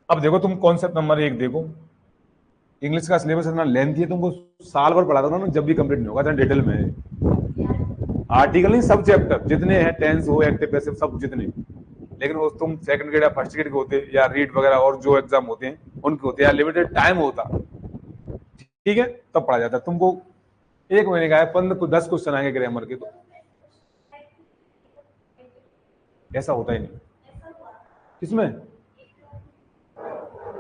अब देखो तुम कॉन्सेप्ट नंबर 1 देखो, इंग्लिश का सिलेबस इतना लेंथी है, तुमको साल भर पढ़ाता था ना, जब भी कंप्लीट नहीं होगा, इतना डिटेल में है। आर्टिकल नहीं, सब चैप्टर जितने हैं, टेंस हो, एक्टिव पैसिव, सब जितने, लेकिन वो तुम सेकंड ग्रेड या फर्स्ट ग्रेड के होते, या रीड वगैरह और जो एग्जाम होते हैं उनके होते हैं, लिमिटेड टाइम होता, ठीक है, तब पढ़ा जाता। तुमको 1 महीने का है, 10 क्वेश्चन आएंगे ग्रामर के, तो ऐसा होता ही नहीं। किसमें?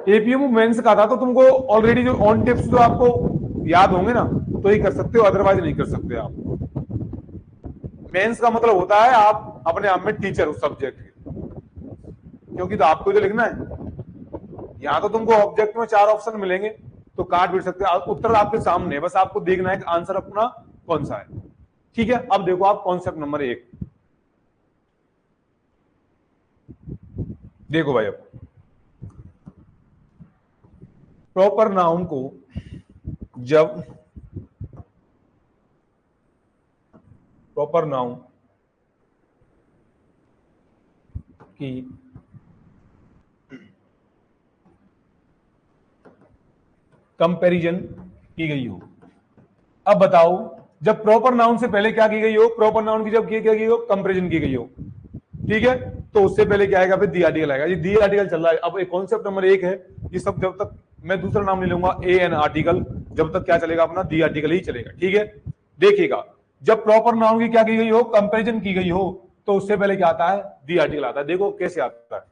एपीएम मेंस का था, तो तुमको ऑलरेडी जो ऑन टिप्स जो आपको याद होंगे ना, तो ही कर सकते हो, अदरवाइज नहीं कर सकते आप। मेंस का मतलब होता है आप अपने आप में टीचर उस सब्जेक्ट के, क्योंकि तो आपको जो लिखना है, यहां तो तुमको ऑब्जेक्ट में 4 ऑप्शन मिलेंगे, तो काट भी सकते हो, उत्तर आपके सामने, बस आपको देखना है कि आंसर अपना कौन सा है। ठीक है, अब देखो आप कॉन्सेप्ट नंबर 1 देखो भाई। अब प्रॉपर नाउन को जब प्रॉपर नाउन की कंपैरिजन की गई हो, अब बताओ, जब प्रॉपर नाउन से पहले क्या की गई हो? प्रॉपर नाउन की जब क्या की गई हो? कंपैरिजन की गई हो। ठीक है, तो उससे पहले क्या आएगा? फिर दी आर्टिकल आएगा। ये दी आर्टिकल चल रहा है। अब एक कॉन्सेप्ट नंबर 1 है, ये सब जब तक मैं दूसरा नाम नहीं लूंगा, ए एन आर्टिकल, जब तक क्या चलेगा? अपना दी आर्टिकल ही चलेगा। ठीक है, देखिएगा, जब प्रॉपर नाउन की क्या की गई हो? कंपैरिजन की गई हो, तो उससे पहले क्या आता है? दी आर्टिकल आता है। देखो कैसे आता है,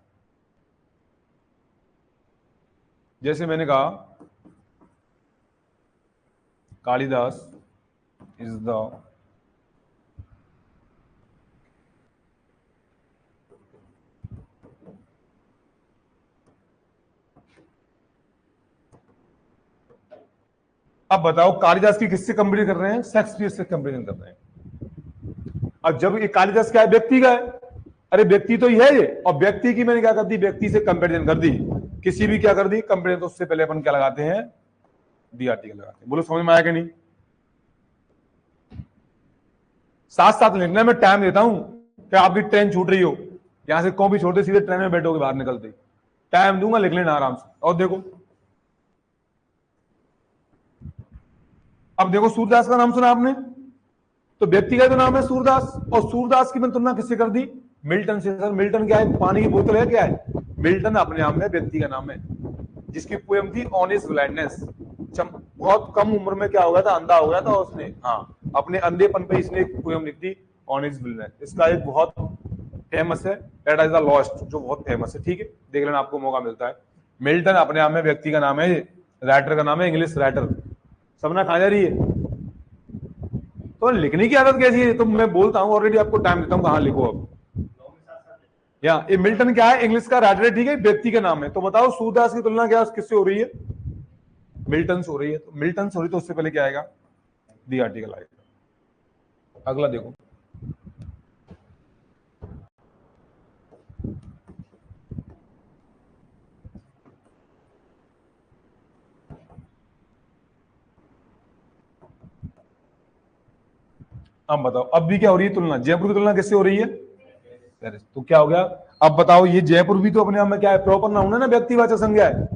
जैसे मैंने कहा कालिदास इज द अब बताओ कालिदास की किससे कंपेयर कर रहे हैं? शेक्सपियर से कंपेरिजन कर रहे हैं। अब जब ये कालिदास क्या है? व्यक्ति का है। अरे व्यक्ति तो ही है ये, और व्यक्ति की मैंने क्या कर दी? व्यक्ति से कंपेरिजन कर दी। किसी भी क्या कर दी? कंपेरिजन। तो उससे पहले अपन क्या लगाते हैं? दी आर्टिकल लगाते हैं। बोलो समझ में आया कि नहीं? साथ साथ लिखना, मैं टाइम देता हूं कि आपकी ट्रेन छूट रही हो, यहां से कौन भी छोड़ते सीधे ट्रेन में बैठोगे बाहर निकलते, टाइम दूंगा, लिख लेना आराम से। और देखो, अब देखो सूरदास का नाम सुना आपने, तो व्यक्ति का तो नाम है सूरदास, और सूरदास की मैंने तुलना किससे कर दी? मिल्टन से। सर मिल्टन क्या है? पानी की बोतल है क्या है? मिल्टन अपने आप में व्यक्ति का नाम है, जिसकी पोएम थी ऑन हिज ब्लाइंडनेस। बहुत कम उम्र में क्या हो गया था? अंधा हो गया था उसने। हाँ, अपने अंधेपन पे इसने एक पोएम लिख दी ऑन हिज ब्लाइंडनेस। इसका एक बहुत फेमस है दैट इज द लॉस्ट, जो बहुत फेमस है। ठीक है, देख लेना, आपको मौका मिलता है। मिल्टन अपने आप में व्यक्ति का नाम है, राइटर का नाम है, इंग्लिश राइटर। सबना खा जा रही है तो लिखने की आदत कैसी है? तो मैं बोलता हूं ऑलरेडी, आपको टाइम देता हूं, कहां लिखो अब। या ये मिल्टन क्या है? इंग्लिश का राइटर है, ठीक है, व्यक्ति का नाम है। तो बताओ सूरदास की तुलना क्या किससे हो रही है? मिल्टन से हो रही है। तो मिल्टन से हो रही, तो उससे पहले क्या आएगा? दी आर्टिकल आएगा। अगला देखो, अब बताओ, अब भी क्या हो रही है तुलना? जयपुर की तुलना किससे हो रही है? पेरिस। तो क्या हो गया? अब बताओ, ये जयपुर भी तो अपने आप में क्या है? प्रॉपर नाउन है ना, व्यक्तिवाचक संज्ञा है।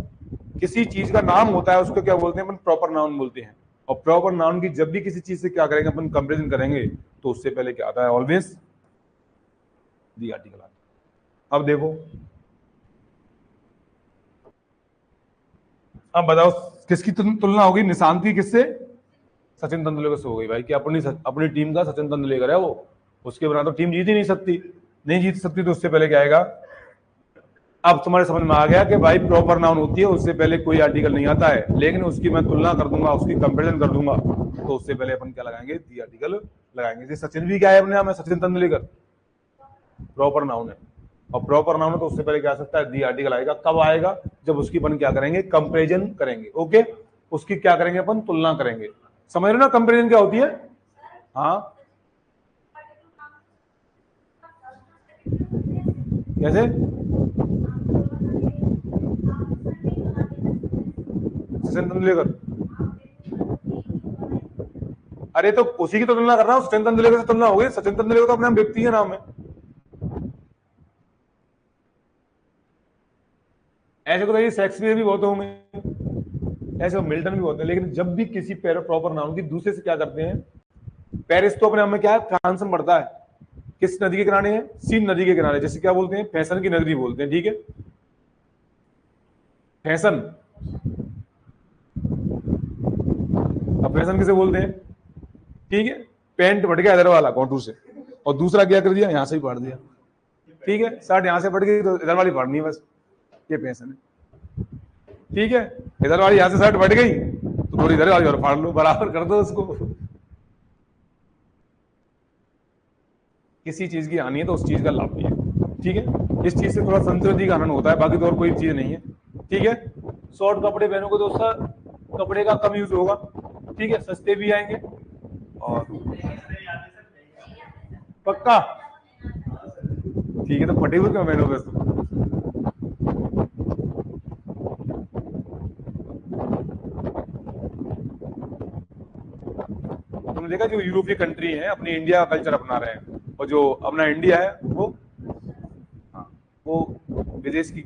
किसी चीज का नाम होता है उसको क्या बोलते हैं? अपन प्रॉपर नाउन बोलते हैं। और प्रॉपर नाउन की जब भी किसी चीज से क्या करेंगे अपन? कंपेरिजन करेंगे, तो उससे पहले क्या आता है? ऑलवेज दी आर्टिकल आता है। अब देखो, अब बताओ किसकी तुलना होगी निशांत की? किससे? सचिन तेंदुलकर से हो गई भाई, कि अपनी टीम का सचिन तेंदुलकर है वो, उसके बिना तो टीम जीत ही नहीं सकती। नहीं जीत सकती, तो उससे पहले क्या आएगा? अब तुम्हारे समझ में आ गया कि भाई प्रॉपर नाउन होती है, उससे पहले कोई आर्टिकल नहीं आता है, लेकिन उसकी मैं तुलना कर दूंगा, उसकी कंपेरिजन कर दूंगा, तो उससे पहले अपन क्या लगाएंगे? दी आर्टिकल लगाएंगे। जैसे सचिन भी क्या है अपने नाम है? सचिन तेंदुलकर प्रॉपर नाउन है, और प्रॉपर नाउन है तो उससे पहले क्या आ सकता है? दी आर्टिकल आएगा। कब आएगा? जब उसकी अपन क्या करेंगे? कंपेरिजन करेंगे। ओके, उसकी क्या करेंगे अपन? तुलना करेंगे। समझ रहे हो ना कंपेरिजन क्या होती है? हाँ, कैसे? सचिन तेंदुलकर, अरे तो उसी की तो तुलना कर रहा हूं, सचिन तेंदुलकर से तुलना होगी। सचिन तेंदुलकर तो अपने व्यक्ति का नाम है। ऐसे तो शेक्सपियर भी बहुत होंगे, ऐसे मिल्टन भी होते हैं, लेकिन जब भी किसी प्रॉपर नाउन की दूसरे से क्या करते हैं? पेरिस तो अपने आप में क्या है? फ्रांस में पड़ता है। किस नदी के किनारे है? सीन नदी के किनारे। जैसे क्या बोलते हैं? फैशन की नगरी बोलते हैं। ठीक है, फैशन। अब फैशन किसे बोलते हैं? ठीक है, पेंट फट गया इधर वाला कॉन्टूर से, और दूसरा क्या कर दिया? यहां से भी फाड़ दिया। ठीक है, शर्ट यहां से फट गई तो इधर वाली फाड़नी है, बस ये फैशन है। ठीक है, इधर वाली यहां से शर्ट फट गई तो थोड़ी इधर वाली और फाड़ लो, बराबर कर दो उसको। किसी चीज की हानि है तो उस चीज का लाभ भी है। ठीक है, इस चीज से थोड़ा संस्कृति का हनन होता है, बाकी तो और कोई चीज नहीं है। ठीक है, शॉर्ट कपड़े पहनोगे तो उसका कपड़े का कम यूज होगा। ठीक है, सस्ते भी आएंगे। और पक्का? ठीक है, तो फटे हुए क्यों पहनोगे उसको? तुमने देखा जो यूरोपीय कंट्री है अपनी इंडिया का कल्चर अपना रहे हैं, और जो अपना इंडिया है वो विदेश की।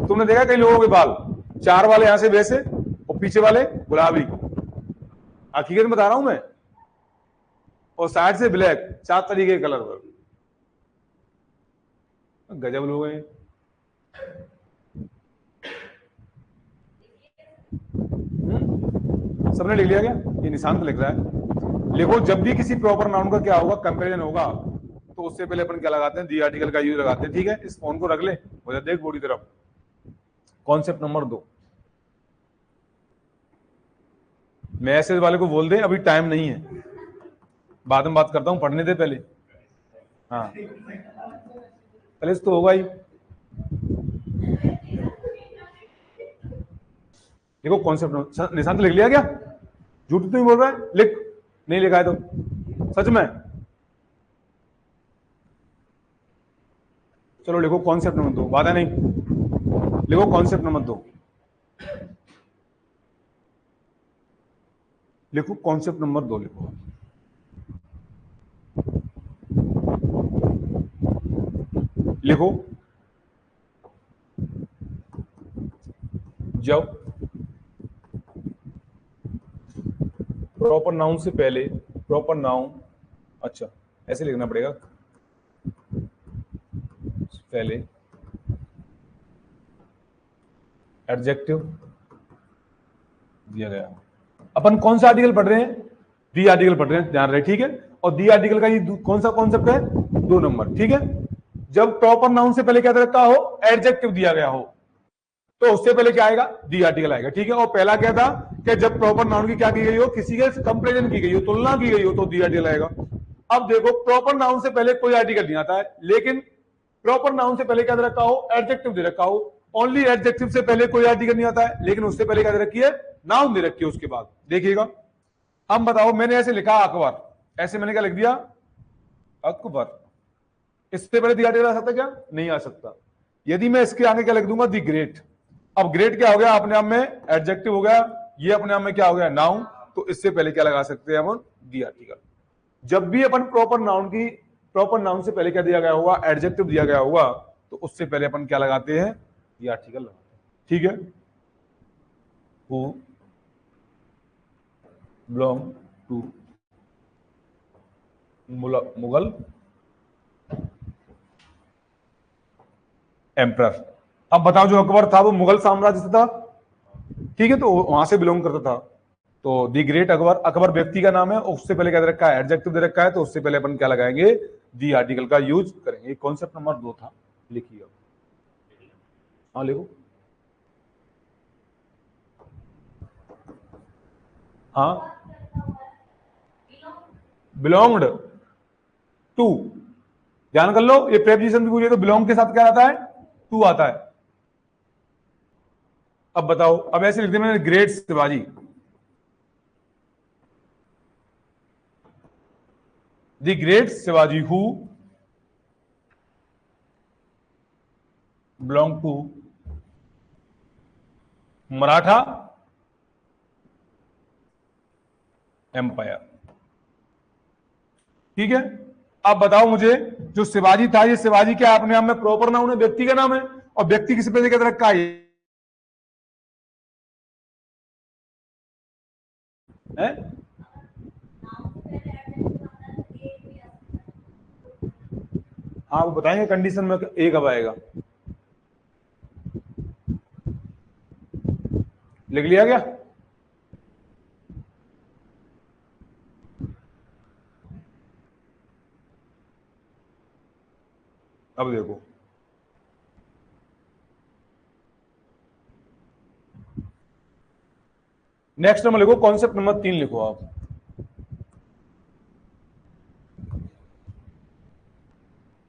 तुमने देखा कई लोगों के बाल चार वाले यहां से वैसे और पीछे वाले गुलाबी, हकीकत बता रहा हूं मैं, और साइड से ब्लैक, चार तरीके के कलर पर। गजब लोग हैं। सबने लिख लिया क्या? ये निशांत लिख रहा है। लिखो, जब भी किसी प्रॉपर नाउन का क्या होगा? कंपैरिजन होगा, तो उससे पहले अपन क्या लगाते हैं? दी आर्टिकल का यूज लगाते हैं। ठीक है, इस फोन को रख ले, देख बोर्ड की तरफ। कॉन्सेप्ट नंबर 2, मैं ऐसे वाले को बोल दे, अभी टाइम नहीं है, बाद में बात करता हूं, पढ़ने दे पहले। हाँ पहले तो होगा ही। देखो कॉन्सेप्ट निशांत लिख लिया क्या? झूठ तो नहीं बोल रहा है, लिख। नहीं लिखा है तो सच में। चलो लिखो कॉन्सेप्ट नंबर 2, बात है नहीं, लिखो कॉन्सेप्ट नंबर 2, लिखो कॉन्सेप्ट नंबर 2 लिखो। लिखो जब प्रॉपर नाउन से पहले, प्रॉपर नाउन, अच्छा ऐसे लिखना पड़ेगा, पहले एडजेक्टिव दिया गया। अपन कौन सा आर्टिकल पढ़ रहे हैं? दी आर्टिकल पढ़ रहे हैं, ध्यान रहे, ठीक है। और दी आर्टिकल का ये कौन सा कॉन्सेप्ट है? 2 नंबर, ठीक है। जब प्रॉपर नाउन से पहले क्या रखा हो? एडजेक्टिव दिया गया हो, तो उससे पहले क्या आएगा? दी आर्टिकल आएगा, ठीक है। और पहला क्या था कि जब प्रॉपर नाउन की क्या की गई हो? किसी के कंपेरिजन की गई हो, तुलना की गई हो, तो दी आर्टिकल आएगा। अब देखो प्रॉपर नाउन से पहले कोई आर्टिकल नहीं आता है, लेकिन प्रॉपर नाउन से पहले क्या दे रखा हो? एडजेक्टिव दे रखा हो। ओनली एडजेक्टिव से पहले कोई आर्टिकल नहीं आता है, लेकिन उससे पहले क्या दे रखी है? नाउन दे रखी है उसके बाद। देखिएगा, अब बताओ, मैंने ऐसे लिखा अकबर, ऐसे मैंने क्या लिख दिया? अकबर। इससे पहले दी आर्टिकल आ सकता क्या? नहीं आ सकता। यदि मैं इसके आगे क्या लिख दूंगा? The great. अब ग्रेट क्या हो गया? अपने आप में एडजेक्टिव हो गया, ये अपने आप में क्या हो गया? नाउन। तो इससे पहले क्या लगा सकते हैं अपन? दी आर्टिकल। जब भी अपन प्रॉपर नाउन की, प्रॉपर नाउन से पहले क्या दिया गया होगा? एडजेक्टिव दिया गया होगा, तो उससे पहले अपन क्या लगाते हैं? दी आर्टिकल लगाते हैं, ठीक है। Who belong to Mughal emperor. अब बताओ, जो अकबर था वो मुगल साम्राज्य से था, ठीक है, तो वहां से बिलोंग करता था। तो दी ग्रेट अकबर, अकबर व्यक्ति का नाम है, उससे पहले क्या दे रखा है? एडजेक्टिव दे रखा है, तो उससे पहले अपन क्या लगाएंगे? दी आर्टिकल का यूज करेंगे। कॉन्सेप्ट नंबर 2 था, लिखिए। हाँ लिखो। हाँ, बिलोंग्ड टू, ध्यान कर लो, ये प्रेपोजिशन भी पूछे तो बिलोंग के साथ क्या आता है? टू आता है। अब बताओ, अब ऐसे लिख दिया मैंने, great Shivaji, the great Shivaji who belong to Maratha empire, ठीक है। अब बताओ मुझे, जो शिवाजी था, ये शिवाजी क्या अपने आप में प्रॉपर नाउन है? व्यक्ति का नाम है, और व्यक्ति किस पे क्या रखा है? हाँ वो बताएंगे कंडीशन में ए कब आएगा। लिख लिया क्या? अब देखो, नेक्स्ट नंबर लिखो, कॉन्सेप्ट नंबर 3 लिखो आप।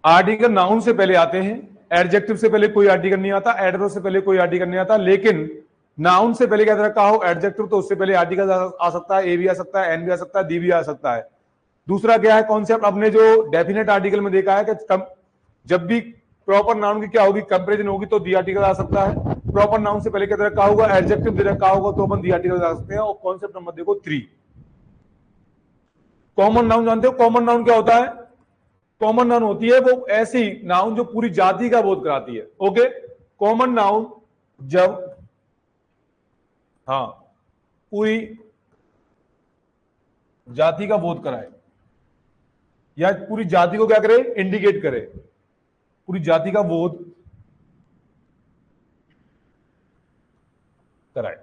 आर्टिकल नाउन से पहले आते हैं, एडजेक्टिव से पहले कोई आर्टिकल नहीं आता, एडवर्ब से पहले कोई आर्टिकल नहीं आता, लेकिन नाउन से पहले क्या रखा हो? एडजेक्टिव, तो उससे पहले आर्टिकल आ सकता है, ए भी आ सकता है, एन भी आ सकता है, दी भी आ सकता है। दूसरा क्या है कॉन्सेप्ट? आपने जो डेफिनेट आर्टिकल में देखा है कि जब भी प्रॉपर नाउन की क्या होगी? कंपेरिजन होगी, तो दी आर्टिकल आ सकता है। प्रॉपर नाउन से पहले क्या दे रखा होगा? एडजेक्टिव दे रखा होगा, तो अपन दी आर्टिकल आ सकते हैं। और कॉन्सेप्ट नंबर देखो 3, कॉमन नाउन जानते हो? कॉमन नाउन क्या होता है? कॉमन नाउन होती है वो ऐसी नाउन जो पूरी जाति का बोध कराती है। ओके, कॉमन नाउन जब, हाँ, पूरी जाति का बोध कराए, या पूरी जाति को क्या करे? इंडिकेट करे, पूरी जाति का बोध कराए,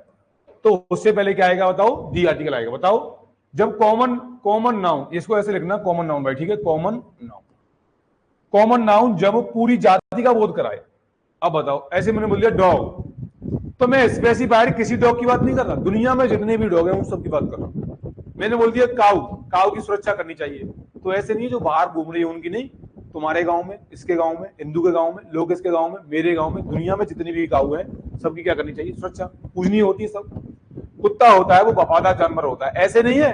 तो उससे पहले क्या आएगा बताओ? दी आर्टिकल आएगा। बताओ, जब कॉमन नाउन, इसको ऐसे लिखना कॉमन नाउन भाई, ठीक है, कॉमन नाउन, कॉमन नाउन जब पूरी जाति का बोध कराए। अब बताओ, ऐसे मैंने बोल दिया डॉग, तो मैं स्पेसिफाइड किसी डॉग की बात नहीं कर रहा, दुनिया में जितने भी डॉग हैं उन सब की बात कर रहा हूं। मैंने बोल दिया काऊ, काऊ की सुरक्षा करनी चाहिए, तो ऐसे नहीं जो बाहर घूम रही है उनकी नहीं, तुम्हारे गांव में, इसके गांव में, हिंदू के गांव में, लोकेश के गांव में, मेरे गांव में, दुनिया में जितनी भी काऊ है सबकी क्या करनी चाहिए, सुरक्षा पूजनी होती है सब। कुत्ता होता है वो वफादार जानवर होता है, ऐसे नहीं है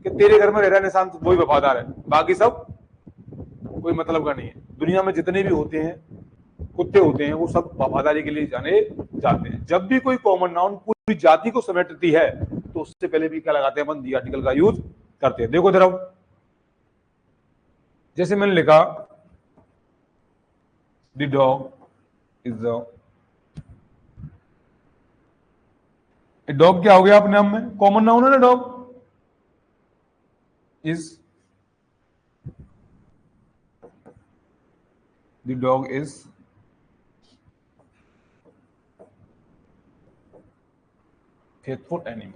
कि तेरे घर में रह रहा निशांत वही वफादार है, बाकी सब कोई मतलब का नहीं है। दुनिया में जितने भी होते हैं कुत्ते होते हैं वो सब वफादारी के लिए जाने जाते हैं। जब भी कोई कॉमन नाउन पूरी जाति को समेटती है तो उससे पहले भी क्या लगाते हैं, अपन दी आर्टिकल का यूज करते हैं। देखो जरा, जैसे मैंने लिखा the dog is the, dog क्या हो गया अपने आप में, कॉमन नाउन है ना, dog is, the dog is faithful animal.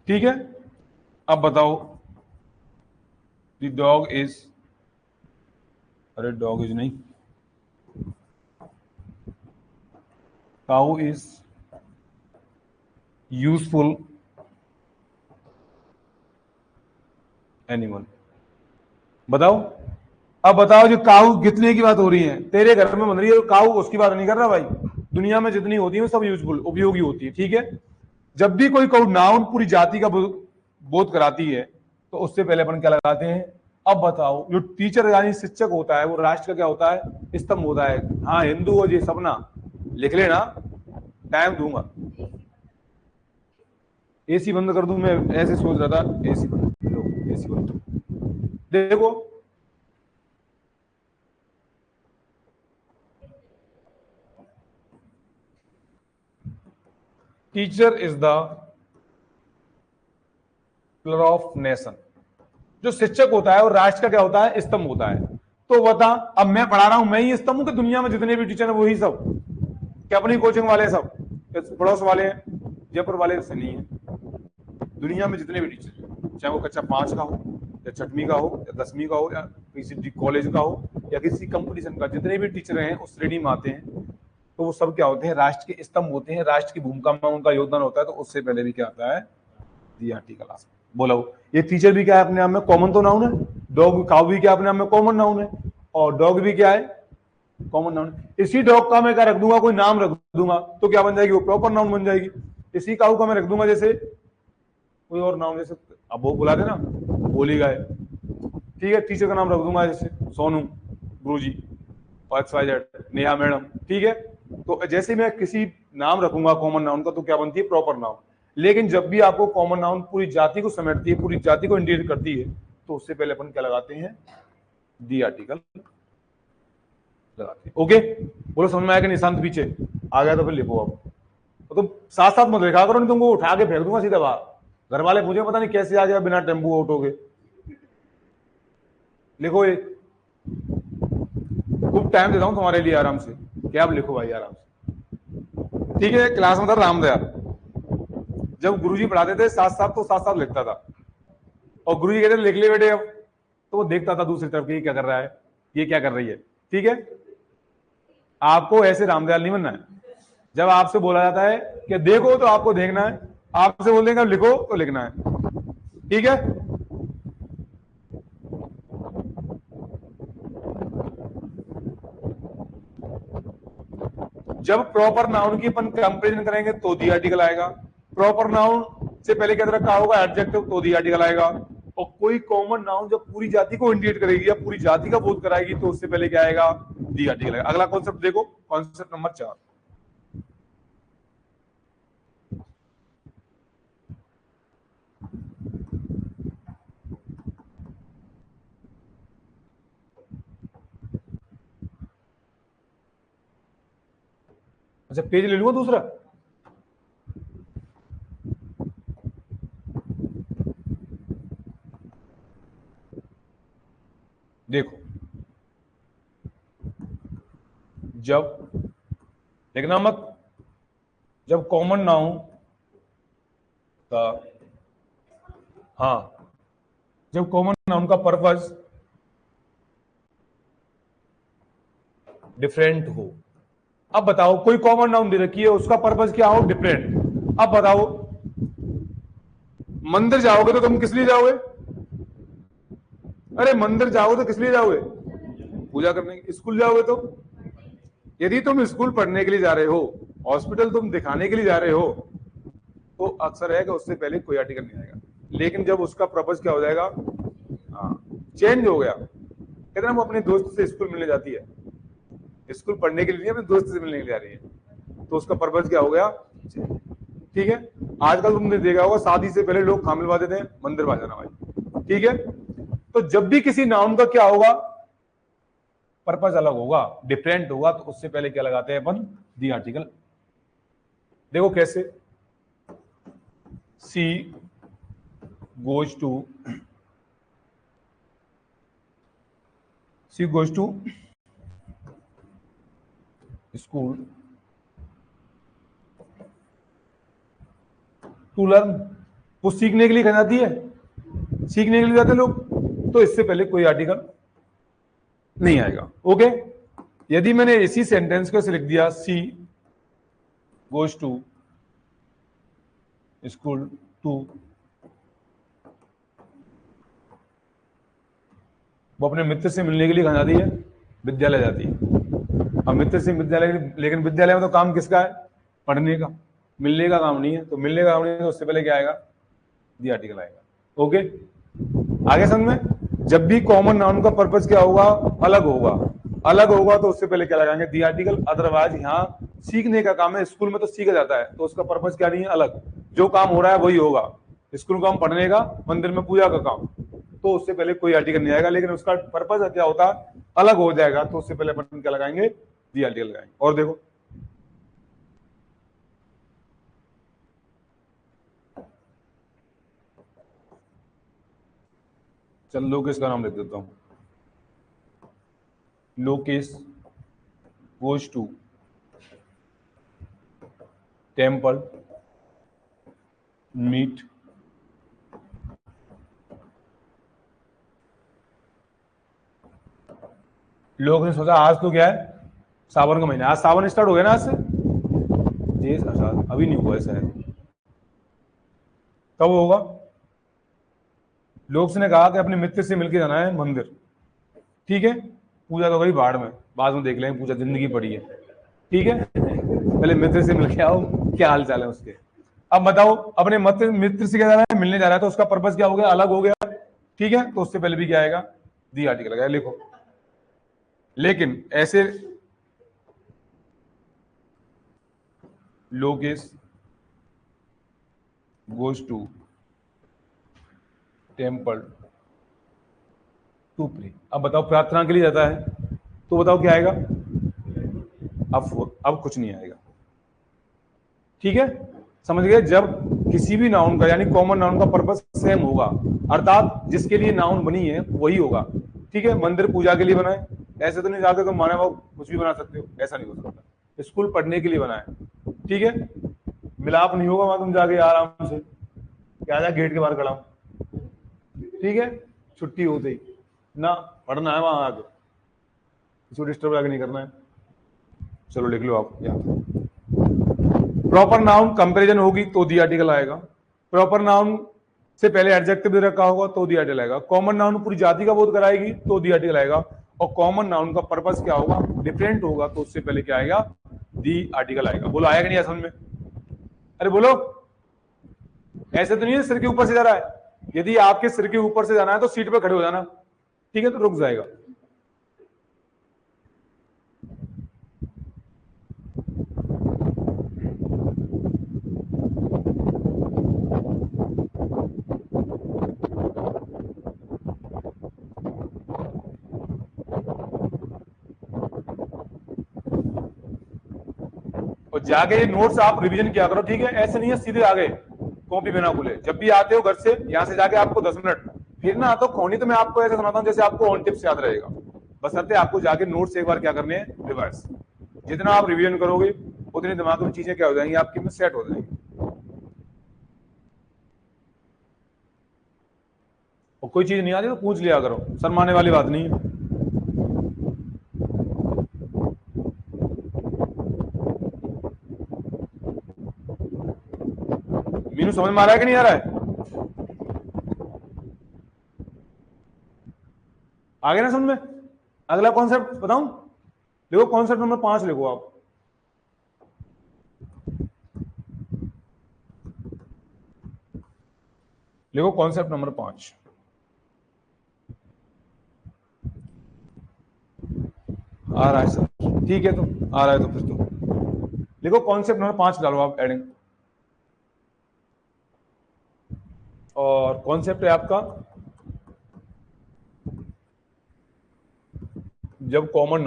ठीक है, अब बताओ द डॉग इज, अरे डॉग इज नहीं, काऊ इज यूजफुल एनिमल। बताओ, अब बताओ जो काऊ कितने की बात हो रही है, तेरे घर में बन रही है काऊ, उसकी बात नहीं कर रहा भाई, दुनिया में जितनी होती है वो सब यूजफुल उपयोगी होती है। ठीक है, जब भी कोई काऊ नाउन पूरी जाति का बोध कराती है तो उससे पहले अपन क्या लगाते हैं। अब बताओ, जो टीचर यानी शिक्षक होता है वो राष्ट्र का क्या होता है, स्तंभ होता है। हाँ हिंदू और ये सपना लिख लेना, टाइम दूंगा। एसी बंद कर दूं, मैं ऐसे सोच रहा था, एसी बंद, एसी बंद। देखो teacher is the pillar of nation. जो शिक्षक होता है और राष्ट्र का क्या होता है, स्तंभ होता है। तो बता, अब मैं पढ़ा रहा हूं, मैं ही स्तंभ हूं कि दुनिया में जितने भी टीचर हैं वही सब, क्या अपनी कोचिंग वाले सब पड़ोस वाले हैं, जयपुर वाले से नहीं है। दुनिया में जितने भी टीचर हैं, चाहे वो कक्षा 5 का हो या 6वीं का हो या 10वीं का हो या किसी कॉलेज का हो या किसी कंपटीशन का, जितने भी टीचर हैं उस श्रेणी में आते हैं, तो वो सब क्या होते हैं, राष्ट्र के स्तंभ होते हैं, राष्ट्र की भूमिका में उनका योगदान होता है। तो उससे पहले भी क्या आता है, दी आर्टिकल क्लास बोला। ये टीचर भी क्या है अपने आप में कॉमन तो नाउन है, डॉग काऊ भी क्या अपने आप में कॉमन नाउन है, और डॉग भी क्या है कॉमन नाउन। इसी डॉग का मैं क्या रख दूंगा, कोई नाम रख दूंगा तो क्या बन जाएगी, वो प्रॉपर नाउन बन जाएगी। इसी काऊ का मैं रख दूंगा जैसे कोई और नाम, जैसे अब वो बुला देना बोली गाय, ठीक है, टीचर का नाम रख दूंगा जैसे सोनू गुरुजी और XYZ नेहा मैडम। ठीक है, तो जैसे मैं किसी नाम रखूंगा कॉमन नाउन का तो क्या बनती है, प्रॉपर नाउन। लेकिन जब भी आपको कॉमन नाउन पूरी जाति को समेटती है, पूरी जाति को इंडिकेट करती है, तो उससे पहले अपन क्या लगाते हैं, दी आर्टिकल लगाते हैं। ओके, बोलो समझ में आया कि निशांत पीछे आ गया तो फिर लिखो। अब तो साथ साथ मत लिखा करो, नहीं तुमको उठा के फेंक दूंगा सीधा बाहर। घर वाले पूछे पता नहीं कैसे आ गया बिना टेम्पू ऑटो के। लिखो, ये खूब टाइम देता हूं तुम्हारे लिए आराम से, क्या आप लिखो भाई आराम से। ठीक है, क्लास में था रामदयाल, जब गुरुजी पढ़ाते थे साथ साथ तो साथ साथ लिखता था, और गुरुजी कहते लिख ले बेटे अब, तो वो देखता था दूसरी तरफ ये क्या कर रहा है, ये क्या कर रही है। ठीक है, आपको ऐसे रामदयाल नहीं बनना है। जब आपसे बोला जाता है कि देखो तो आपको देखना है, आपसे बोल देंगे लिखो तो लिखना है। ठीक है, जब प्रॉपर नाउन की अपन कंपेरिजन करेंगे तो दी आर्टिकल आएगा। प्रॉपर नाउन से पहले क्या रखा होगा, एडजेक्टिव, तो दी आर्टिकल आएगा। और कोई कॉमन नाउन जब पूरी जाति को इंडिकेट करेगी या पूरी जाति का बोध कराएगी तो उससे पहले क्या आएगा, दी आर्टिकल आएगा। अगला कॉन्सेप्ट देखो, कॉन्सेप्ट नंबर 4। अच्छा पेज ले लूंगा दूसरा, देखो जब देखना मत, जब कॉमन नाउन का, हाँ, जब कॉमन नाउन का पर्पस डिफरेंट हो। अब बताओ कोई कॉमन नाउन दे रखी है, उसका पर्पस क्या हो, डिफरेंट। अब बताओ मंदिर जाओगे तो तुम किस लिए जाओगे? अरे मंदिर जाओगे तो किस लिए जाओगे? पूजा करने। स्कूल जाओगे तो, यदि तुम स्कूल पढ़ने के लिए जा रहे हो, हॉस्पिटल तुम दिखाने के लिए जा रहे हो, तो अक्सर है कि उससे पहले कोई आर्टिकल नहीं आएगा। लेकिन जब उसका पर्पस क्या हो जाएगा, हाँ चेंज हो गया, कहते हैं हम अपने दोस्त से स्कूल मिलने जाती है, स्कूल पढ़ने के लिए अपने दोस्त से मिलने के लिए जा रही है, तो उसका पर्पस क्या हो गया, ठीक है। आजकल तुमने देखा होगा शादी से पहले लोग खा मिलवा देते हैं, मंदिर पा जाना भाई, ठीक है। तो जब भी किसी नाउन का क्या होगा, पर्पस अलग होगा, डिफरेंट होगा, तो उससे पहले क्या लगाते हैं अपन, दी आर्टिकल। देखो कैसे, she goes to, she goes to school to learn, वो सीखने के लिए कहा जाती है, सीखने के लिए जाते लोग, तो इससे पहले कोई आर्टिकल नहीं आएगा। ओके, यदि मैंने इसी सेंटेंस को लिख दिया, सी गोज टू स्कूल टू, वो अपने मित्र से मिलने के लिए कहा जाती है, विद्यालय जाती है। अब मित्र से विद्यालय, लेकिन विद्यालय में तो काम किसका है, पढ़ने का, मिलने का काम नहीं है। तो मिलने का काम नहीं है तो उससे पहले क्या आएगा, दी आर्टिकल आएगा। ओके, आगे समझ में। जब भी कॉमन नाउन का पर्पस क्या होगा, अलग होगा, अलग होगा तो उससे पहले क्या लगाएंगे, दी आर्टिकल। अदरवाइज यहाँ सीखने का काम है, स्कूल में तो सीखा जाता है, तो उसका पर्पस क्या नहीं है, अलग, जो काम हो रहा है वही होगा। स्कूल का काम पढ़ने का, मंदिर में पूजा का काम, तो उससे पहले कोई आर्टिकल नहीं आएगा। लेकिन उसका पर्पस क्या होता है, अलग हो जाएगा, तो उससे पहले अपन क्या लगाएंगे, दी आर्टिकल लगाएंगे। और देखो चल, लोकेश का नाम लिख देता हूं, Lokesh goes to temple meet लोग ने सोचा आज तो क्या है, सावन का महीना, आज सावन स्टार्ट हो गया ना, आज से जेठ आषाढ़ अभी नहीं हुआ है शायद, कब होगा। लोग ने कहा कि अपने मित्र से मिलके जाना है मंदिर, ठीक है। पूजा तो गई बाढ़ में, बाद में देख लेंगे, पूजा जिंदगी पड़ी है, ठीक है। पहले मित्र से मिलके आओ, क्या हाल चाल है उसके। अब बताओ अपने मित्र से क्या जा रहा है, मिलने जा रहा है, तो उसका पर्पस क्या हो गया, अलग हो गया, ठीक है। तो उससे पहले भी क्या आएगा, दी आर्टिकल लगाया, लिखो। लेकिन ऐसे Lokesh goes to temple to pray, अब बताओ प्रार्थना के लिए जाता है, तो बताओ क्या आएगा, अब कुछ नहीं आएगा, ठीक है। समझ गए, जब किसी भी नाउन का यानी कॉमन नाउन का पर्पस सेम होगा, अर्थात जिसके लिए नाउन बनी है वही होगा, ठीक है। मंदिर पूजा के लिए बना है, ऐसे तो नहीं जाके तुम माने वो कुछ भी बना सकते हो, ऐसा नहीं हो सकता। स्कूल पढ़ने के लिए बना है, ठीक है। मिलाप नहीं होगा वहां तुम जाके आराम से, क्या जा गेट के बाहर खड़ा हूं, ठीक है, छुट्टी होते ही ना, पढ़ना है वहां आके, इसको डिस्टर्ब आगे नहीं करना है। चलो लिख लो आप यहाँ, प्रॉपर नाउन कंपैरिजन होगी तो दी आर्टिकल आएगा, प्रॉपर नाउन से पहले एडजेक्टिव दे रखा होगा तो दी आर्टिकल आएगा, कॉमन नाउन पूरी जाति का बोध कराएगी तो दी आर्टिकल आएगा, और कॉमन नाउन का पर्पस क्या होगा, डिफरेंट होगा, तो उससे पहले क्या आएगा, दी आर्टिकल आएगा। बोलो आएगा नहीं समझ में, अरे बोलो, ऐसे तो नहीं है सिर के ऊपर से जा रहा है, यदि आपके सिर के ऊपर से जाना है तो सीट पे खड़े हो जाना, ठीक है, तो रुक जाएगा। और जाके ये नोट्स आप रिवीजन किया करो, ठीक है। ऐसे नहीं है सीधे आगे कॉपी बिना खुले, जब भी आते हो घर से, यहां से जाके आपको 10 मिनट फिर ना तो खोनी, तो मैं आपको ऐसे सुनाता हूं जैसे आपको ऑन टिप्स याद रहेगा, बस अरे आपको जाके नोट्स एक बार क्या करने हैं, रिवाइज। जितना आप रिवीजन करोगे उतनी दिमाग में चीजें क्या हो जाएंगी, आपकी में सेट हो जाएंगी। और कोई चीज नहीं आती तो पूछ लिया करो, शर्माने वाली बात नहीं है। समझ में आ रहा है कि नहीं आ रहा है? आ गया ना समझ में? अगला कॉन्सेप्ट बताऊं? देखो कॉन्सेप्ट नंबर 5 लिखो आप। लिखो कॉन्सेप्ट नंबर 5। आ रहा है सर, ठीक है, तो आ रहा है तो फिर तो लिखो कॉन्सेप्ट नंबर 5 डालो आप एडिंग। और कॉन्सेप्ट है आपका जब कॉमन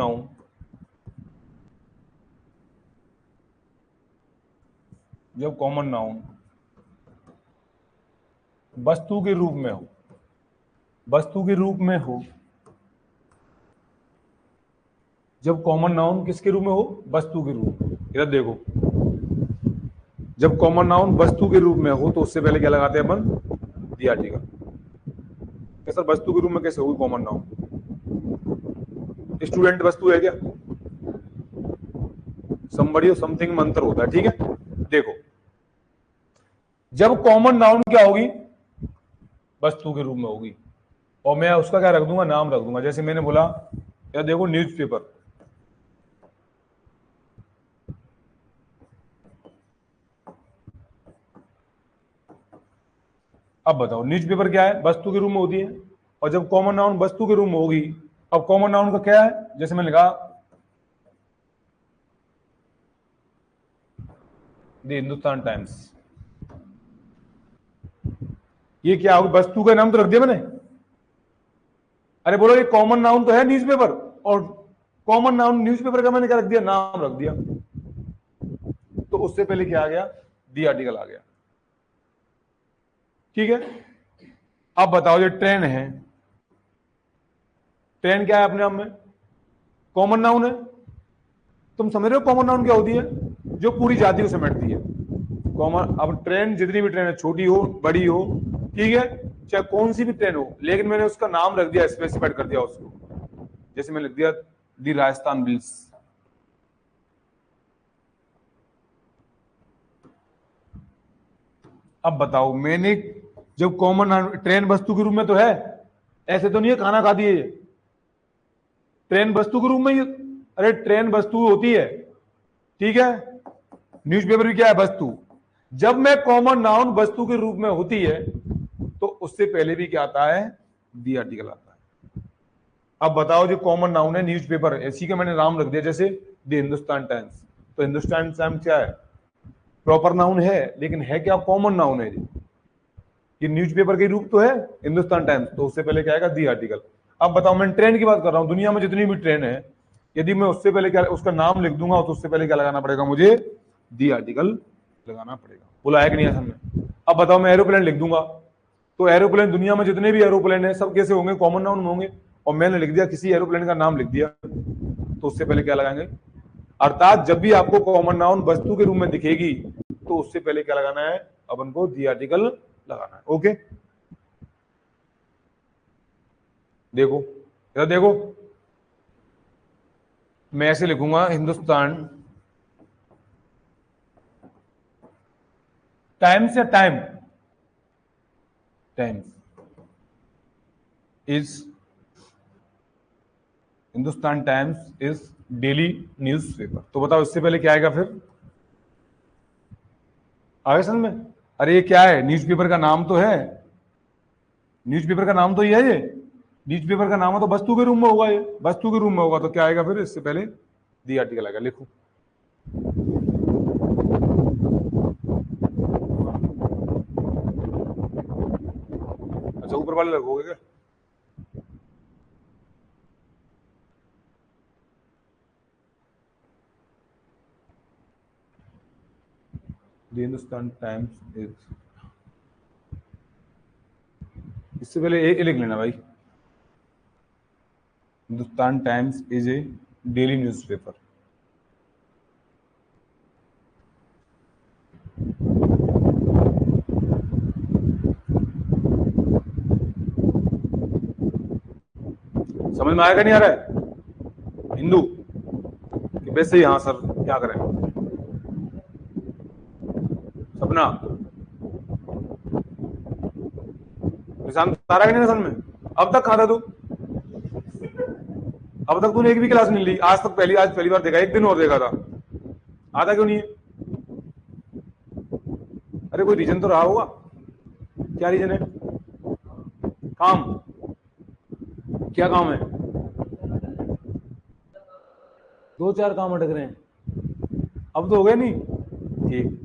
नाउन वस्तु के रूप में हो, वस्तु के रूप में हो, जब कॉमन नाउन किसके रूप में हो? वस्तु के रूप में। इधर देखो, जब कॉमन नाउन वस्तु के रूप में हो तो उससे पहले क्या लगाते हैं अपन? दी आर्टिकल। सर वस्तु के रूप में कैसे होगी कॉमन नाउन? स्टूडेंट वस्तु है क्या? समबडी और समथिंग में अंतर होता है, ठीक है। देखो, जब कॉमन नाउन क्या होगी? वस्तु के रूप में होगी, और मैं उसका क्या रख दूंगा? नाम रख दूंगा। जैसे मैंने बोला, या देखो न्यूज़पेपर, अब बताओ न्यूज़पेपर क्या है? वस्तु के रूप में होती है, और जब कॉमन नाउन वस्तु के रूप में होगी, अब कॉमन नाउन का क्या है? जैसे मैंने कहा द हिंदुस्तान टाइम्स, ये क्या होगी? वस्तु का नाम तो रख दिया मैंने। अरे बोलो, ये कॉमन नाउन तो है न्यूज़पेपर, और कॉमन नाउन न्यूज़पेपर का मैंने क्या रख दिया? नाम रख दिया। तो उससे पहले क्या आ गया? दी आर्टिकल आ गया, ठीक है। अब बताओ, ये ट्रेन है, ट्रेन क्या है अपने आप में? कॉमन नाउन है। तुम समझ रहे हो कॉमन नाउन क्या होती है? जो पूरी जाति को समेटती है। कॉमन, अब ट्रेन जितनी भी ट्रेन है, छोटी हो बड़ी हो, ठीक है, चाहे कौन सी भी ट्रेन हो, लेकिन मैंने उसका नाम रख दिया, स्पेसिफाइड कर दिया उसको। जैसे मैंने लिख दिया दी राजस्थान बिल्स। अब बताओ, मैंने जब कॉमन ट्रेन वस्तु के रूप में तो है, ऐसे तो नहीं है खाना खा दिए, ट्रेन वस्तु के रूप में ही। अरे ट्रेन वस्तु होती है, ठीक है, न्यूज़पेपर भी क्या है? वस्तु। जब मैं कॉमन नाउन वस्तु के रूप में होती है तो उससे पहले भी क्या आता है? दी आर्टिकल आता है। अब बताओ, जो कॉमन नाउन है न्यूज़पेपर, इसी का मैंने नाम रख दिया, जैसे द हिंदुस्तान टाइम्स। तो हिंदुस्तान टाइम्स क्या है? प्रॉपर नाउन है, लेकिन है क्या? कॉमन नाउन है। ये न्यूज़पेपर के रूप तो है हिंदुस्तान टाइम्स, तो उससे पहले क्या आएगा? दी आर्टिकल। अब बताओ, मैं ट्रेन की बात कर रहा हूं, दुनिया में जितनी भी ट्रेन है, यदि मैं उससे पहले क्या उसका नाम लिख दूंगा तो उससे पहले क्या लगाना पड़ेगा मुझे? दी आर्टिकल लगाना पड़ेगा। बोला है कि नहीं आसान में? अब बताओ, मैं एरोप्लेन लिख दूंगा, तो एरोप्लेन, दुनिया में जितने भी एरोप्लेन है सब कैसे होंगे? कॉमन नाउन में होंगे। और मैंने लिख दिया, किसी एरोप्लेन का नाम लिख दिया, तो उससे पहले क्या लगाएंगे? अर्थात जब भी आपको कॉमन नाउन वस्तु के रूप में दिखेगी तो उससे पहले क्या लगाना है? अपन को दी आर्टिकल लगाना है। ओके, देखो इधर देखो, मैं ऐसे लिखूंगा, हिंदुस्तान टाइम्स या times is, Hindustan times is daily newspaper. तो बताओ इससे पहले क्या आएगा फिर? आगे समझ में? अरे ये क्या है? न्यूज़पेपर का नाम तो है, न्यूज़पेपर का नाम तो ये है, ये न्यूज़पेपर का नाम है, तो वस्तु के रूप में होगा, ये वस्तु के रूप में होगा, तो क्या आएगा फिर? इससे पहले दी आर्टिकल आएगा। लिखो, अच्छा ऊपर वाले लगोगे क्या? हिंदुस्तान टाइम्स इज, इससे पहले ए लिख लेना भाई, Hindustan times is a daily newspaper. समझ में आएगा नहीं आ रहा है? हिंदू कि वैसे ही? हाँ सर क्या करें? सपना निशान आ रहा है नहीं समझ में? अब तक कहाँ था तू? अब तक तूने एक भी क्लास नहीं ली आज तक, आज पहली बार देखा, एक दिन और देखा था, आता क्यों नहीं है? अरे कोई रीजन तो रहा होगा, क्या रीजन है? काम, क्या काम है? 2-4 काम अटक रहे हैं, अब तो हो गए नहीं? ठीक।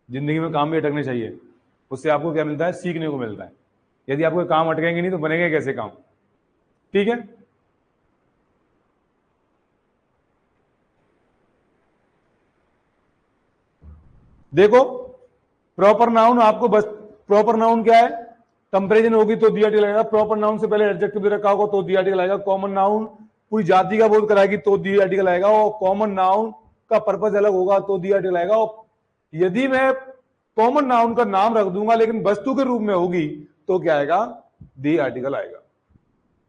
जिंदगी में काम भी अटकने चाहिए, उससे आपको क्या मिलता है? सीखने को मिलता है। यदि आपको काम अटकेंगे नहीं तो बनेंगे कैसे काम? ठीक है, देखो प्रॉपर नाउन आपको बस, प्रॉपर नाउन क्या है? कंपेरिजन होगी तो दी आर्टिकल आएगा, प्रॉपर नाउन से पहले एडजेक्टिव भी रखा होगा तो दी आर्टिकल आएगा, कॉमन नाउन पूरी जाति का बोध कराएगी तो दी आर्टिकल आएगा, और कॉमन नाउन का पर्पज अलग होगा तो दी आर्टिकल आएगा। और यदि मैं कॉमन नाउन का नाम रख दूंगा लेकिन वस्तु के रूप में होगी तो क्या आएगा? दी आर्टिकल आएगा।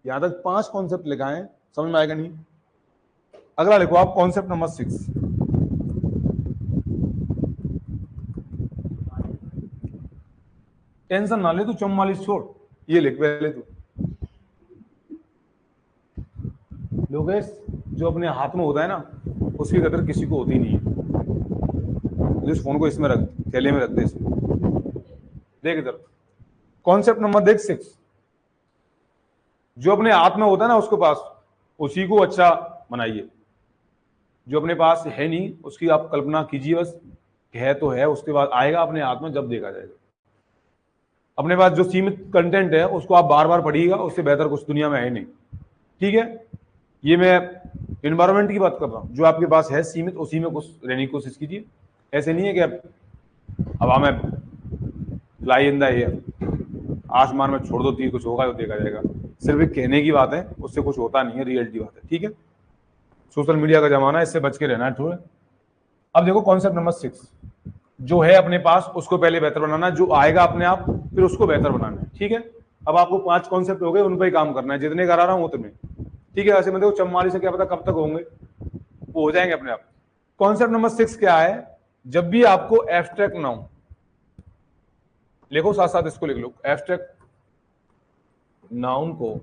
यहां तक 5 कॉन्सेप्ट लिखा है, समझ में आएगा नहीं? अगला लिखो आप कॉन्सेप्ट नंबर 6। टेंशन ना ले तू, 44 छोड़, ये लिख पहले तू। लोकेश, जो अपने हाथ में होता है ना उसकी कदर किसी को होती नहीं है। इस फोन को इसमें रख, थैले में रख दे इसमें। देख इधर, कॉन्सेप्ट नंबर देख 6। जो अपने हाथ में होता है ना उसके पास, उसी को अच्छा बनाइए। जो अपने पास है नहीं उसकी आप कल्पना कीजिए, बस है तो है, उसके बाद आएगा अपने हाथ में जब देखा जाएगा। अपने पास जो सीमित कंटेंट है उसको आप बार बार पढ़िएगा, उससे बेहतर कुछ दुनिया में है नहीं। ठीक है, ये मैं इन्वायरमेंट की बात कर रहा हूं, जो आपके पास है सीमित उसी में कुछ रहने की कोशिश कीजिए। ऐसे नहीं है कि अब हमें फ्लाई इन द एयर, आसमान में छोड़ दो तीर, कुछ होगा तो देखा जाएगा। सिर्फ एक कहने की बात है, उससे कुछ होता नहीं है, रियलिटी बात है। ठीक है, सोशल मीडिया का जमाना है, इससे बच के रहना है थोड़ा। अब देखो कॉन्सेप्ट नंबर 6, जो है अपने पास उसको पहले बेहतर बनाना, जो आएगा अपने आप फिर उसको बेहतर बनाना है। ठीक है, अब आपको 5 कॉन्सेप्ट हो गए, उन पर ही काम करना है, जितने करा रहा हूं उतने। ठीक है, वैसे मैं देखो 44 से क्या पता कब तक होंगे, वो हो जाएंगे अपने आप। कॉन्सेप्ट नंबर 6 क्या है? जब भी आपको एब्स्ट्रैक्ट नाउन, लिखो साथ साथ इसको लिख लो, एब्स्ट्रैक्ट नाउन को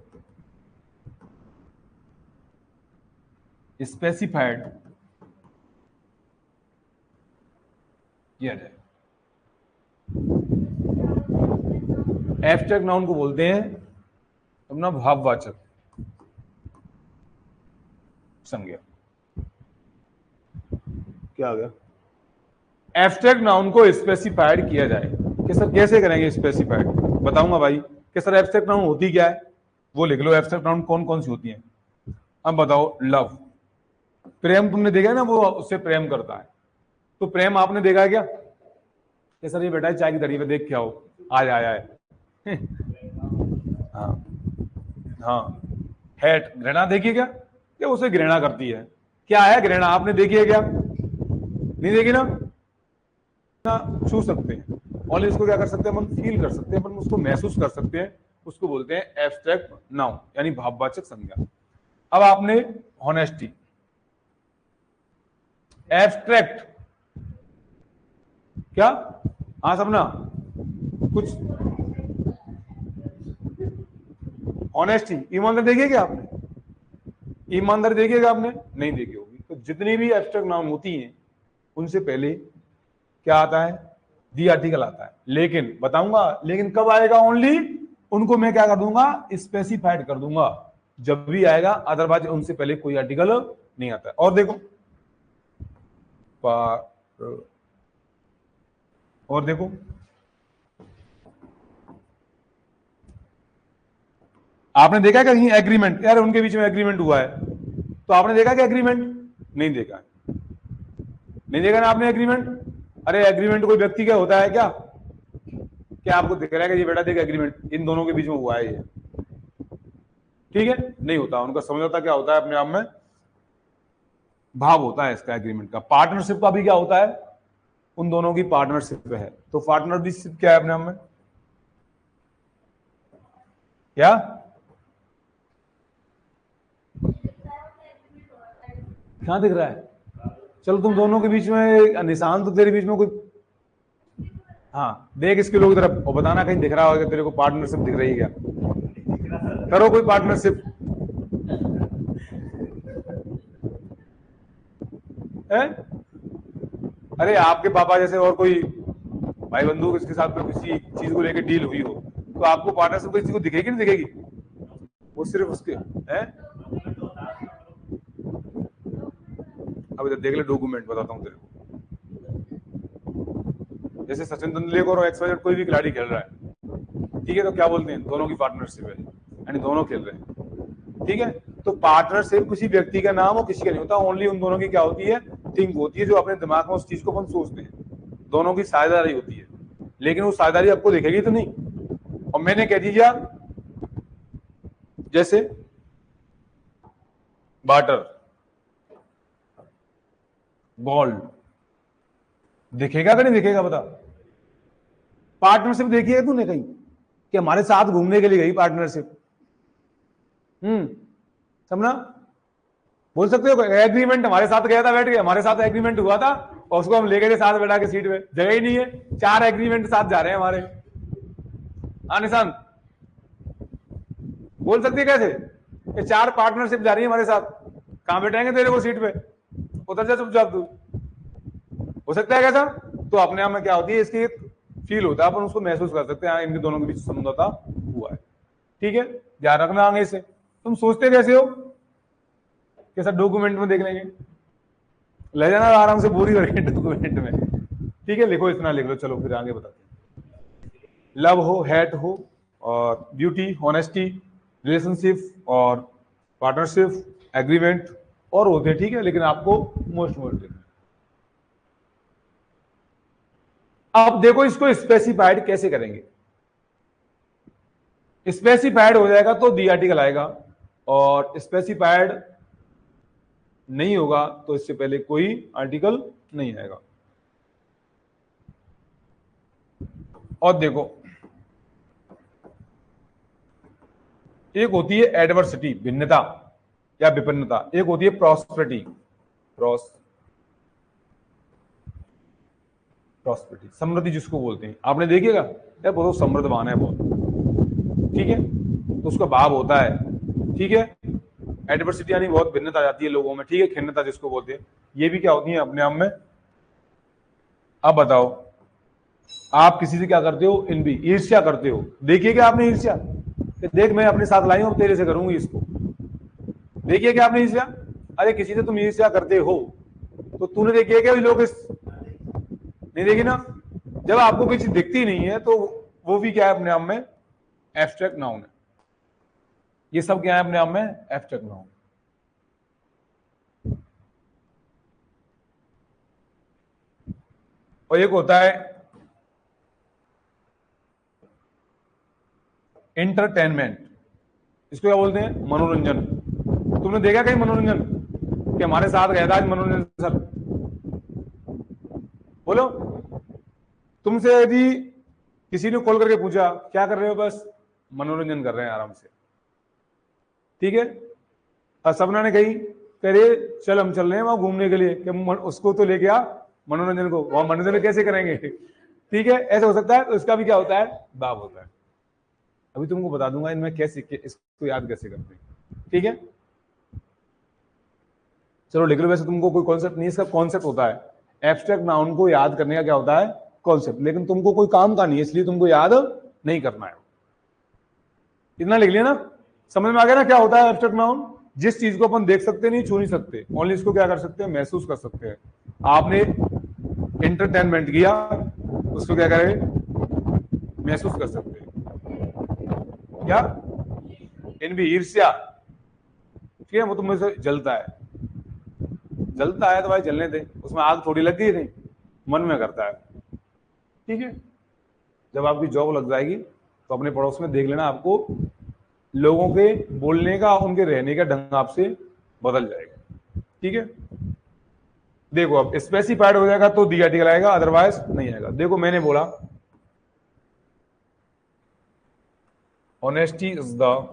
स्पेसिफाइड किया जाए। एब्स्ट्रैक्ट नाउन को बोलते हैं अपना भाववाचक संज्ञा। क्या आ गया? एब्स्ट्रैक्ट नाउन को स्पेसिफाइड किया जाए कि सर कैसे करेंगे स्पेसिफाइड? बताऊंगा भाई कि सर एब्स्ट्रैक्ट नाउन होती क्या है, वो लिख लो। एब्स्ट्रैक्ट नाउन कौन कौन सी होती हैं? अब बताओ, लव, प्रेम तुमने देखा है ना, वो उससे प्रेम करता है, तो प्रेम आपने देखा है क्या? कि सर ये बेटा चाय की दरी पे देख के आओ, आज आया है। हाँ हाँ, हैट, घृणा देखिए क्या, ये उसे घृणा करती है। क्या है घृणा, आपने देखी है क्या? नहीं देखी ना? छू सकते हैं, और इसको क्या कर सकते हैं? अपन फील कर सकते हैं, अपन उसको महसूस कर सकते हैं, उसको बोलते हैं एब्स्ट्रैक्ट नाउन, यानी भाववाचक संज्ञा। अब आपने ऑनेस्टी, एब्स्ट्रैक्ट क्या? हाँ सबना, कुछ ऑनेस्टी, ईमानदार देखिए क्या आपने? ईमानदार देखिएगा आपने, नहीं देखी होगी। तो जितनी भी एब्स्ट्रैक्ट नाउन होती हैं उनसे पहले क्या आता है? दी आर्टिकल आता है। लेकिन बताऊंगा, लेकिन कब आएगा? ओनली उनको मैं क्या कर दूंगा? स्पेसिफाइड कर दूंगा जब भी आएगा, अदरवाइज उनसे पहले कोई आर्टिकल नहीं आता है। और देखो और देखो, आपने देखा क्या कहीं एग्रीमेंट? यार उनके बीच में एग्रीमेंट हुआ है, तो आपने देखा क्या एग्रीमेंट? नहीं देखा, नहीं देखा ना आपने एग्रीमेंट? अरे एग्रीमेंट कोई व्यक्ति का होता है क्या? क्या आपको दिख रहा है कि ये बेटा देख एग्रीमेंट इन दोनों के बीच में हुआ है ये? ठीक है, नहीं होता। उनका समझौता क्या होता है? अपने आप में भाव होता है इसका, एग्रीमेंट का। पार्टनरशिप का भी क्या होता है? उन दोनों की पार्टनरशिप है। तो पार्टनरशिप क्या है अपने आप में? क्या? क्या दिख रहा है? चलो तुम दोनों के बीच में निशान तो तेरे बीच में कोई, हाँ देख इसके लोग तरफ और बताना कहीं दिख रहा होगा तेरे को पार्टनरशिप दिख रही है क्या, करो कोई पार्टनरशिप है। अरे आपके पापा जैसे और कोई भाई बंधु इसके साथ में किसी चीज को लेकर डील हुई हो तो आपको पार्टनरशिप किसी को दिखेगी नहीं दिखेगी, वो सिर्फ उसके है। अब इधर देख ले डॉक्यूमेंट बताता हूँ तेरे को। जैसे सचिन तेंदुलकर और एक्स कोई भी खिलाड़ी खेल रहा है, ठीक है, तो क्या बोलते हैं दोनों की पार्टनरशिप है, यानी दोनों खेल रहे हैं, ठीक है। तो पार्टनरशिप किसी व्यक्ति का नाम और किसी का नहीं होता, ओनली उन दोनों की क्या होती है, थिंक होती है, जो अपने दिमाग में उस चीज को अपन सोचते हैं, दोनों की साझेदारी होती है, लेकिन वो साझेदारी आपको दिखेगी तो नहीं। और मैंने कह दीजिए जैसे बाटर गोल्ड दिखेगा कि नहीं दिखेगा बता। पार्टनरशिप देखी है तूने कहीं कि हमारे साथ घूमने के लिए गई पार्टनरशिप, समझना, बोल सकते हो एग्रीमेंट हमारे साथ गया था, बैठ के हमारे साथ एग्रीमेंट हुआ था और उसको हम ले गए साथ बैठा के सीट पे, जगह ही नहीं है, 4 एग्रीमेंट साथ जा रहे हैं हमारे। निशान बोल सकती है कैसे कि 4 पार्टनरशिप जा रही है हमारे साथ, कहां बैठाएंगे तेरे को सीट पे, उतर जा चुपचाप तू। हो सकता है कैसा, तो अपने आप में क्या होती है इसकी एक फील होता है, अपन उसको महसूस कर सकते हैं इनके दोनों के बीच समझौता हुआ है, ठीक है। ध्यान रखना आगे से तुम सोचते कैसे हो, कैसा डॉक्यूमेंट में देख लेंगे, ले जाना आराम से बोरी करके डॉक्यूमेंट में, ठीक है, लिखो इतना लिख लो, चलो फिर आगे बताते हैं। लव हो, हेट हो, और ब्यूटी, ऑनेस्टी, रिलेशनशिप और पार्टनरशिप, एग्रीमेंट और होते हैं, ठीक है, लेकिन आपको मोस्ट देखना। अब देखो इसको स्पेसिफाइड कैसे करेंगे, स्पेसिफाइड हो जाएगा तो दी आर्टिकल आएगा, और स्पेसिफाइड नहीं होगा तो इससे पहले कोई आर्टिकल नहीं आएगा। और देखो एक होती है एडवर्सिटी, भिन्नता या विपन्नता, एक होती है प्रॉस्पेरिटी, प्रॉस्पेरिटी समृद्धि जिसको बोलते हैं, आपने देखिएगा यार बहुत समृद्धवान है बहुत, ठीक है, तो उसका भाव होता है, ठीक है। एडवर्सिटी यानी बहुत भिन्नता आ जाती है लोगों में, ठीक है, खिन्नता जिसको बोलते हैं, ये भी क्या होती है अपने आप में। अब बताओ आप किसी से क्या करते हो, इनवी, ईर्ष्या करते हो, देखिए क्या आपने ईर्ष्या, देख मैं अपने साथ लाई हूं तेरे से करूंगी इसको, देखिए क्या आपने ईर्ष्या, अरे किसी से तुम ईर्ष्या करते हो तो तूने देखिए क्या लोग इस नहीं देखी ना, जब आपको कोई चीज दिखती नहीं है तो वो भी क्या है अपने आप में एब्स्ट्रैक्ट नाउन है, ये सब क्या है अपने आप में एब्स्ट्रैक्ट नाउन। और एक होता है एंटरटेनमेंट, इसको क्या बोलते हैं, मनोरंजन। तुमने देखा कहीं मनोरंजन कि हमारे साथ गया था आज मनोरंजन सर, बोलो। तुमसे यदि किसी ने कॉल करके पूछा क्या कर रहे हो, बस मनोरंजन कर रहे हैं आराम से, ठीक है। और सपना ने कही करे चल हम चल रहे हैं वहां घूमने के लिए, कि उसको तो लेके आ मनोरंजन को, वहां मनोरंजन कैसे करेंगे, ठीक है, ऐसा हो सकता है, तो इसका भी क्या होता है, भाव होता है। अभी तुमको बता दूंगा इनमें कैसे इसको याद कैसे करते हैं, ठीक है। चलो लिख लो, वैसे तुमको कोई कॉन्सेप्ट नहीं, इसका कॉन्सेप्ट होता है एब्स्ट्रैक्ट नाउन को याद करने का क्या होता है कॉन्सेप्ट, लेकिन तुमको कोई काम का नहीं है इसलिए तुमको याद नहीं करना है, इतना लिख लिया ना, समझ में आ गया ना क्या होता है एब्स्ट्रैक्ट नाउन, जिस चीज को अपन देख सकते नहीं, छू नहीं सकते, ओनली इसको क्या कर सकते हैं, महसूस कर सकते हैं। आपने एंटरटेनमेंट किया, उसको क्या करें, महसूस कर सकते हैं, क्या इन भी ईर्ष्या, ठीक है, वो तुम में से जलता है, जलता है तो भाई जलने दे, उसमें आग थोड़ी लग गई नहीं, मन में करता है, ठीक है। जब आपकी जॉब लग जाएगी तो अपने पड़ोस में देख लेना, आपको लोगों के बोलने का, उनके रहने का ढंग आपसे बदल जाएगा, ठीक है। देखो अब स्पेसिफाइड हो जाएगा तो दी आर्टिकल आएगा, अदरवाइज नहीं आएगा। देखो मैंने बोला ऑनेस्टी इज द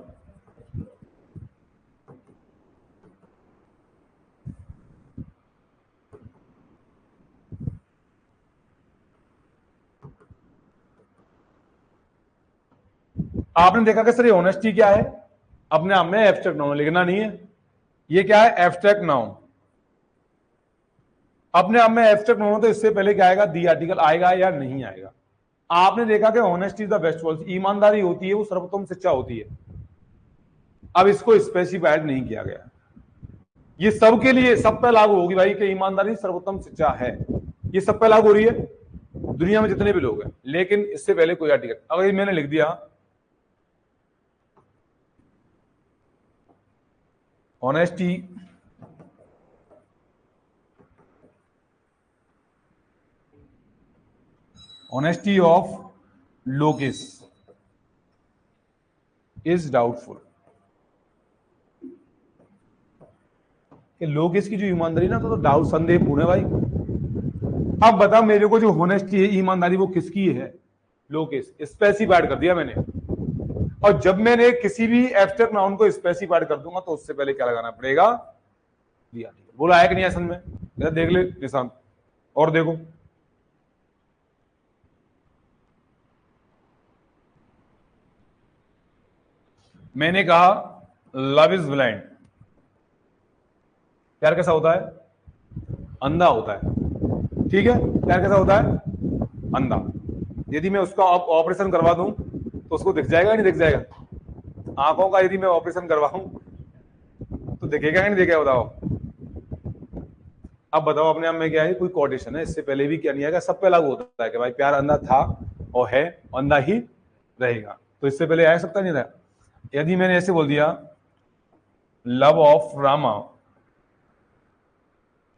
आपने देखा कि सर ये ऑनेस्टी क्या है, अपने आप में एब्स्ट्रैक्ट नाउन लिखना नहीं है, ये क्या है एब्स्ट्रैक्ट नाउन, अपने आप में एब्स्ट्रैक्ट नाउन, तो इससे पहले क्या आएगा, दी आर्टिकल आएगा या नहीं आएगा। आपने देखा कि honesty is the best policy, ईमानदारी होती है वो सर्वोत्तम शिक्षा होती है। अब इसको स्पेसिफाइड नहीं किया गया, ये सबके लिए सब पे लागू होगी भाई कि ईमानदारी सर्वोत्तम शिक्षा है, ये सब पे लागू हो रही है दुनिया में जितने भी लोग हैं। लेकिन इससे पहले कोई आर्टिकल, अगर मैंने लिख दिया ऑनेस्टी ऑनेस्टी ऑफ लोकेस इज डाउटफुल, कि लोकेस की जो ईमानदारी ना तो डाउट संदेह पूर्ण है भाई। अब बता मेरे को जो होनेस्टी है ईमानदारी वो किसकी है, लोकेस, स्पेसिफाइड कर दिया मैंने। और जब मैंने किसी भी एब्स्ट्रैक्ट नाउन को स्पेसिफाइड कर दूंगा तो उससे पहले क्या लगाना पड़ेगा, दिया। बोला है कि नहीं समझ में, देख ले निशान और देखो, मैंने कहा लव इज ब्लाइंड, प्यार कैसा होता है, अंधा होता है, ठीक है, प्यार कैसा होता है, अंधा। यदि मैं उसका ऑपरेशन करवा दूं तो उसको दिख जाएगा नहीं दिख जाएगा, आंखों का यदि मैं ऑपरेशन करवाऊं तो दिखेगा नहीं दिखेगा, बताओ। अब बताओ अपने आप में क्या है, कोई कोऑर्डिनेशन है, इससे पहले भी क्या नहीं आएगा, सब पे लागू होता है कि भाई प्यार अंधा था और है, अंधा ही रहेगा, तो इससे पहले आ सकता नहीं था। यदि मैंने ऐसे बोल दिया love of Rama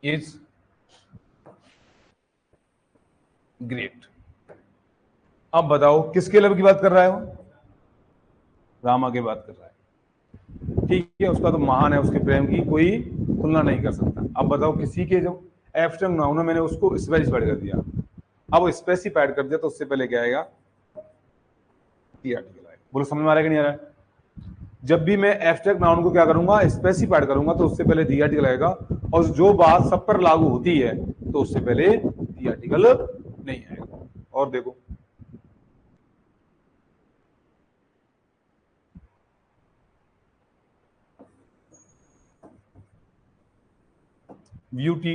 is great, अब बताओ किसके लव की बात कर रहा है वो, रामा की बात कर रहा है, ठीक है, उसका तो महान है, उसके प्रेम की कोई तुलना नहीं कर सकता। अब बताओ किसी के जो एब्स्ट्रैक्ट नाउन है मैंने उसको स्पेसिफाइड कर दिया, अब स्पेसिफाइड कर दिया तो उससे पहले क्या आएगा, आर्टिकल आएगा। बोलो समझ में आ रहा है कि नहीं आ रहा है, जब भी मैं एब्स्ट्रैक्ट नाउन को क्या करूंगा, स्पेसिफाइड करूंगा तो उससे पहले दी आर्टिकल आएगा, और जो बात सब पर लागू होती है तो उससे पहले दी आर्टिकल नहीं आएगा। और देखो beauty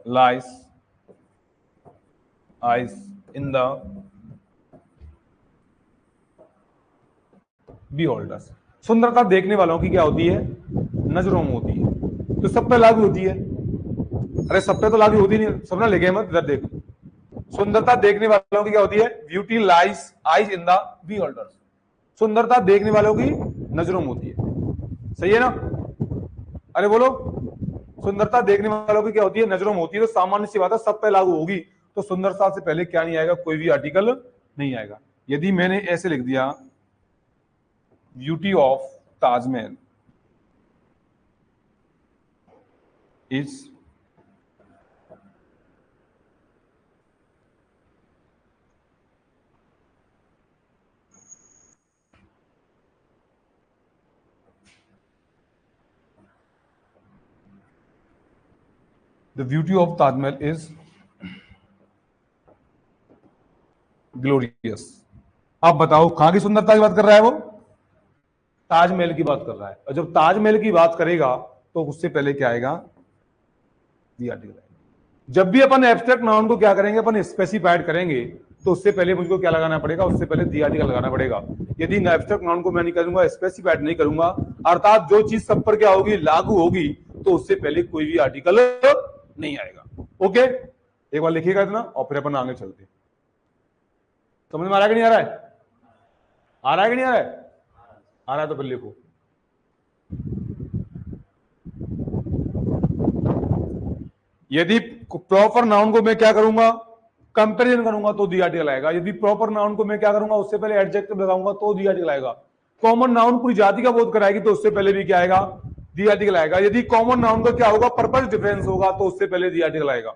lies eyes in the beholders, सुंदरता देखने वालों की क्या होती है, नजरों में होती है, तो सब पे लागू होती है। अरे सब पे तो लागू होती नहीं, सब ना लेके मत, इधर देख, सुंदरता देखने वालों की क्या होती है, beauty lies eyes in the beholders, सुंदरता देखने वालों की नजरों में होती है, सही है ना। अरे बोलो, सुंदरता देखने वालों की क्या होती है, नजरों में होती है, तो सामान्य सी बात है सब पे लागू होगी, तो सुंदरता से पहले क्या नहीं आएगा, कोई भी आर्टिकल नहीं आएगा। यदि मैंने ऐसे लिख दिया beauty of Taj Mahal is the beauty of Taj Mahal is glorious, अब बताओ कहां की सुंदरता की बात कर रहा है वो, ताजमहल की बात कर रहा है, और जब ताजमहल की बात करेगा तो उससे पहले क्या आएगा, दी आर्टिकल आएगा। जब भी अपन एब्स्ट्रैक्ट नाउन को क्या करेंगे, अपन स्पेसिफाइड करेंगे तो उससे पहले मुझको क्या लगाना पड़ेगा, उससे पहले दी आर्टिकल लगाना पड़ेगा। यदि एब्स्ट्रैक्ट नाउन को मैं नहीं करूंगा, स्पेसिफाइड नहीं करूंगा, अर्थात जो चीज सब पर क्या होगी, लागू होगी, तो उससे पहले कोई भी आर्टिकल नहीं आएगा। ओके, एक बार लिखिएगा इतना और फिर अपन आगे चलते। समझ में आ रहा है कि नहीं आ रहा है, आ रहा है कि नहीं आ रहा है, आ रहा है तो फिर लिखो। यदि प्रॉपर नाउन को मैं क्या करूंगा, कंपैरिजन करूंगा तो दी आर्टिकल आएगा। यदि प्रॉपर नाउन को मैं क्या करूंगा, उससे पहले एडजेक्टिव लगाऊंगा तो दी आर्टिकल आएगा। कॉमन नाउन पूरी जाति का बोध कराएगी तो उससे पहले भी क्या आएगा, दी आर्टिकल आएगा। यदि कॉमन नाउन का क्या होगा, पर्पस डिफरेंस होगा तो उससे पहले दी आर्टिकल आएगा,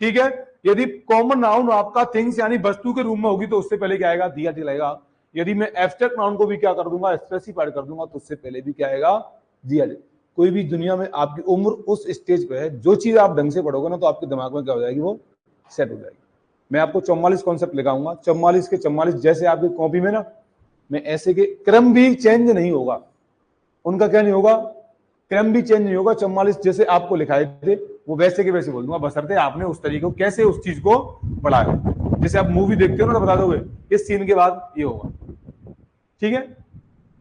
ठीक है। यदि कॉमन नाउन आपका थिंग्स यानी वस्तु के रूप में होगी तो उससे पहले क्या आएगा, दी आर्टिकल आएगा। यदि मैं एब्स्ट्रैक्ट नाउन को भी क्या कर दूंगा, स्पेसिफाइड कर दूंगा तो उससे पहले भी क्या आएगा, दी आर्टिकल। कोई भी दुनिया में आपकी उम्र उस स्टेज पे है, जो चीज आप ढंग से पढ़ोगे ना तो आपके दिमाग में क्या हो जाएगी, वो सेट हो जाएगी। मैं आपको 44 कॉन्सेप्ट लिखाऊंगा, 44 के 44 जैसे आपकी कॉपी में ना, मैं ऐसे के क्रम भी चेंज नहीं होगा, उनका क्या नहीं होगा, क्रम भी चेंज नहीं होगा, 44 जैसे आपको लिखाए थे वो वैसे के वैसे बोल दूंगा, बशर्ते आपने उस तरीके को कैसे उस चीज को पढ़ा है। जैसे आप मूवी देखते हो ना, तो बता दोगे इस सीन के बाद ये होगा, ठीक है।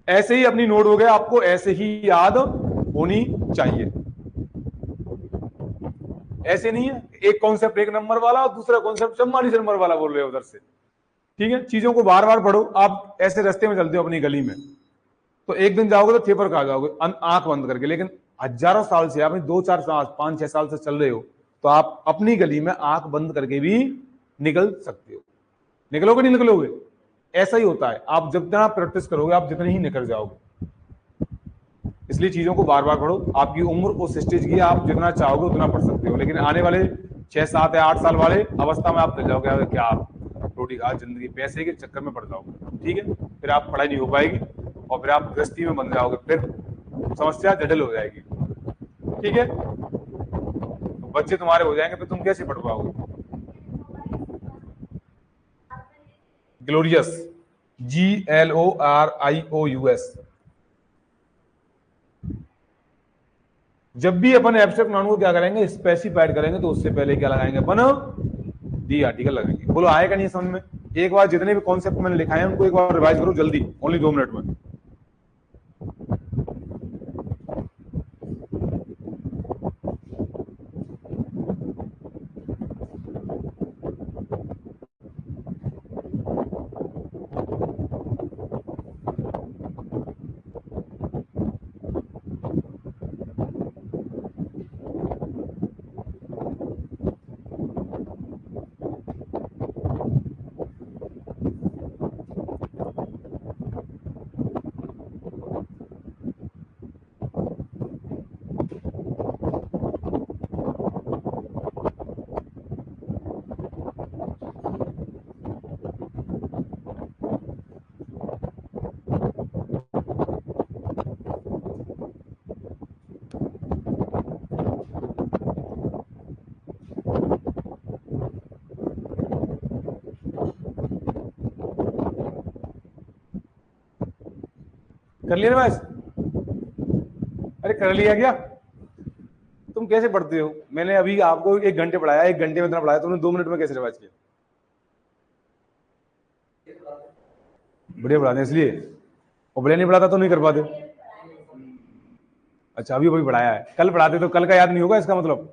ऐसे ही अपनी नोट हो गया, आपको ऐसे ही याद होनी चाहिए। ऐसे नहीं है एक कॉन्सेप्ट 1 नंबर वाला और दूसरा कॉन्सेप्ट 44 नंबर वाला बोल रहे हो उधर से, ठीक है। चीजों को बार बार पढ़ो। आप ऐसे रास्ते में चलते हो अपनी गली में, तो एक दिन जाओगे तो थेपर खा जाओगे आंख बंद करके, लेकिन हजारों साल से, आपने 2-4 साल 5-6 साल से चल रहे हो, तो आप अपनी गली में आंख बंद करके भी निकल सकते हो। निकलोगे नहीं निकलोगे? ऐसा ही होता है, आप जितना प्रैक्टिस करोगे आप जितने ही निकल जाओगे। इसलिए चीजों को बार बार पढ़ो। आपकी उम्र उस स्टेज की, आप जितना चाहोगे उतना पढ़ सकते हो, लेकिन आने वाले 6-7 या 8 साल वाले अवस्था में आप चल जाओगे क्या रोटी खा जिंदगी, पैसे के चक्कर में पड़ जाओगे, ठीक है। फिर आप पढ़ाई नहीं हो पाएगी और फिर आप गृहस्थी में बन जाओगे, फिर समस्या जटिल हो जाएगी, ठीक है। तो बच्चे तुम्हारे हो जाएंगे, फिर तुम कैसे पढ़ पाओगे? Glorious, GLORIOUS। जब भी अपन एब्स्ट्रैक्ट नाउन को क्या करेंगे, स्पेसिफाइड करेंगे, तो उससे पहले क्या लगाएंगे अपन, दी आर्टिकल लगाएंगे। बोलो आएगा नहीं समझ में? एक बार जितने भी कॉन्सेप्ट मैंने लिखाए हैं उनको एक बार रिवाइज करो जल्दी, ओनली 2 मिनट में। कर लिया ना बस? अरे कर लिया क्या? तुम कैसे पढ़ते हो? मैंने अभी आपको 1 घंटे पढ़ाया, 1 घंटे में इतना पढ़ाया, तुमने 2 मिनट में कैसे रिवाइज किया? बढ़िया पढ़ाते इसलिए, और बढ़िया नहीं पढ़ाता तो नहीं कर पाते। अच्छा अभी वही पढ़ाया है, कल पढ़ाते तो कल का याद नहीं होगा इसका मतलब?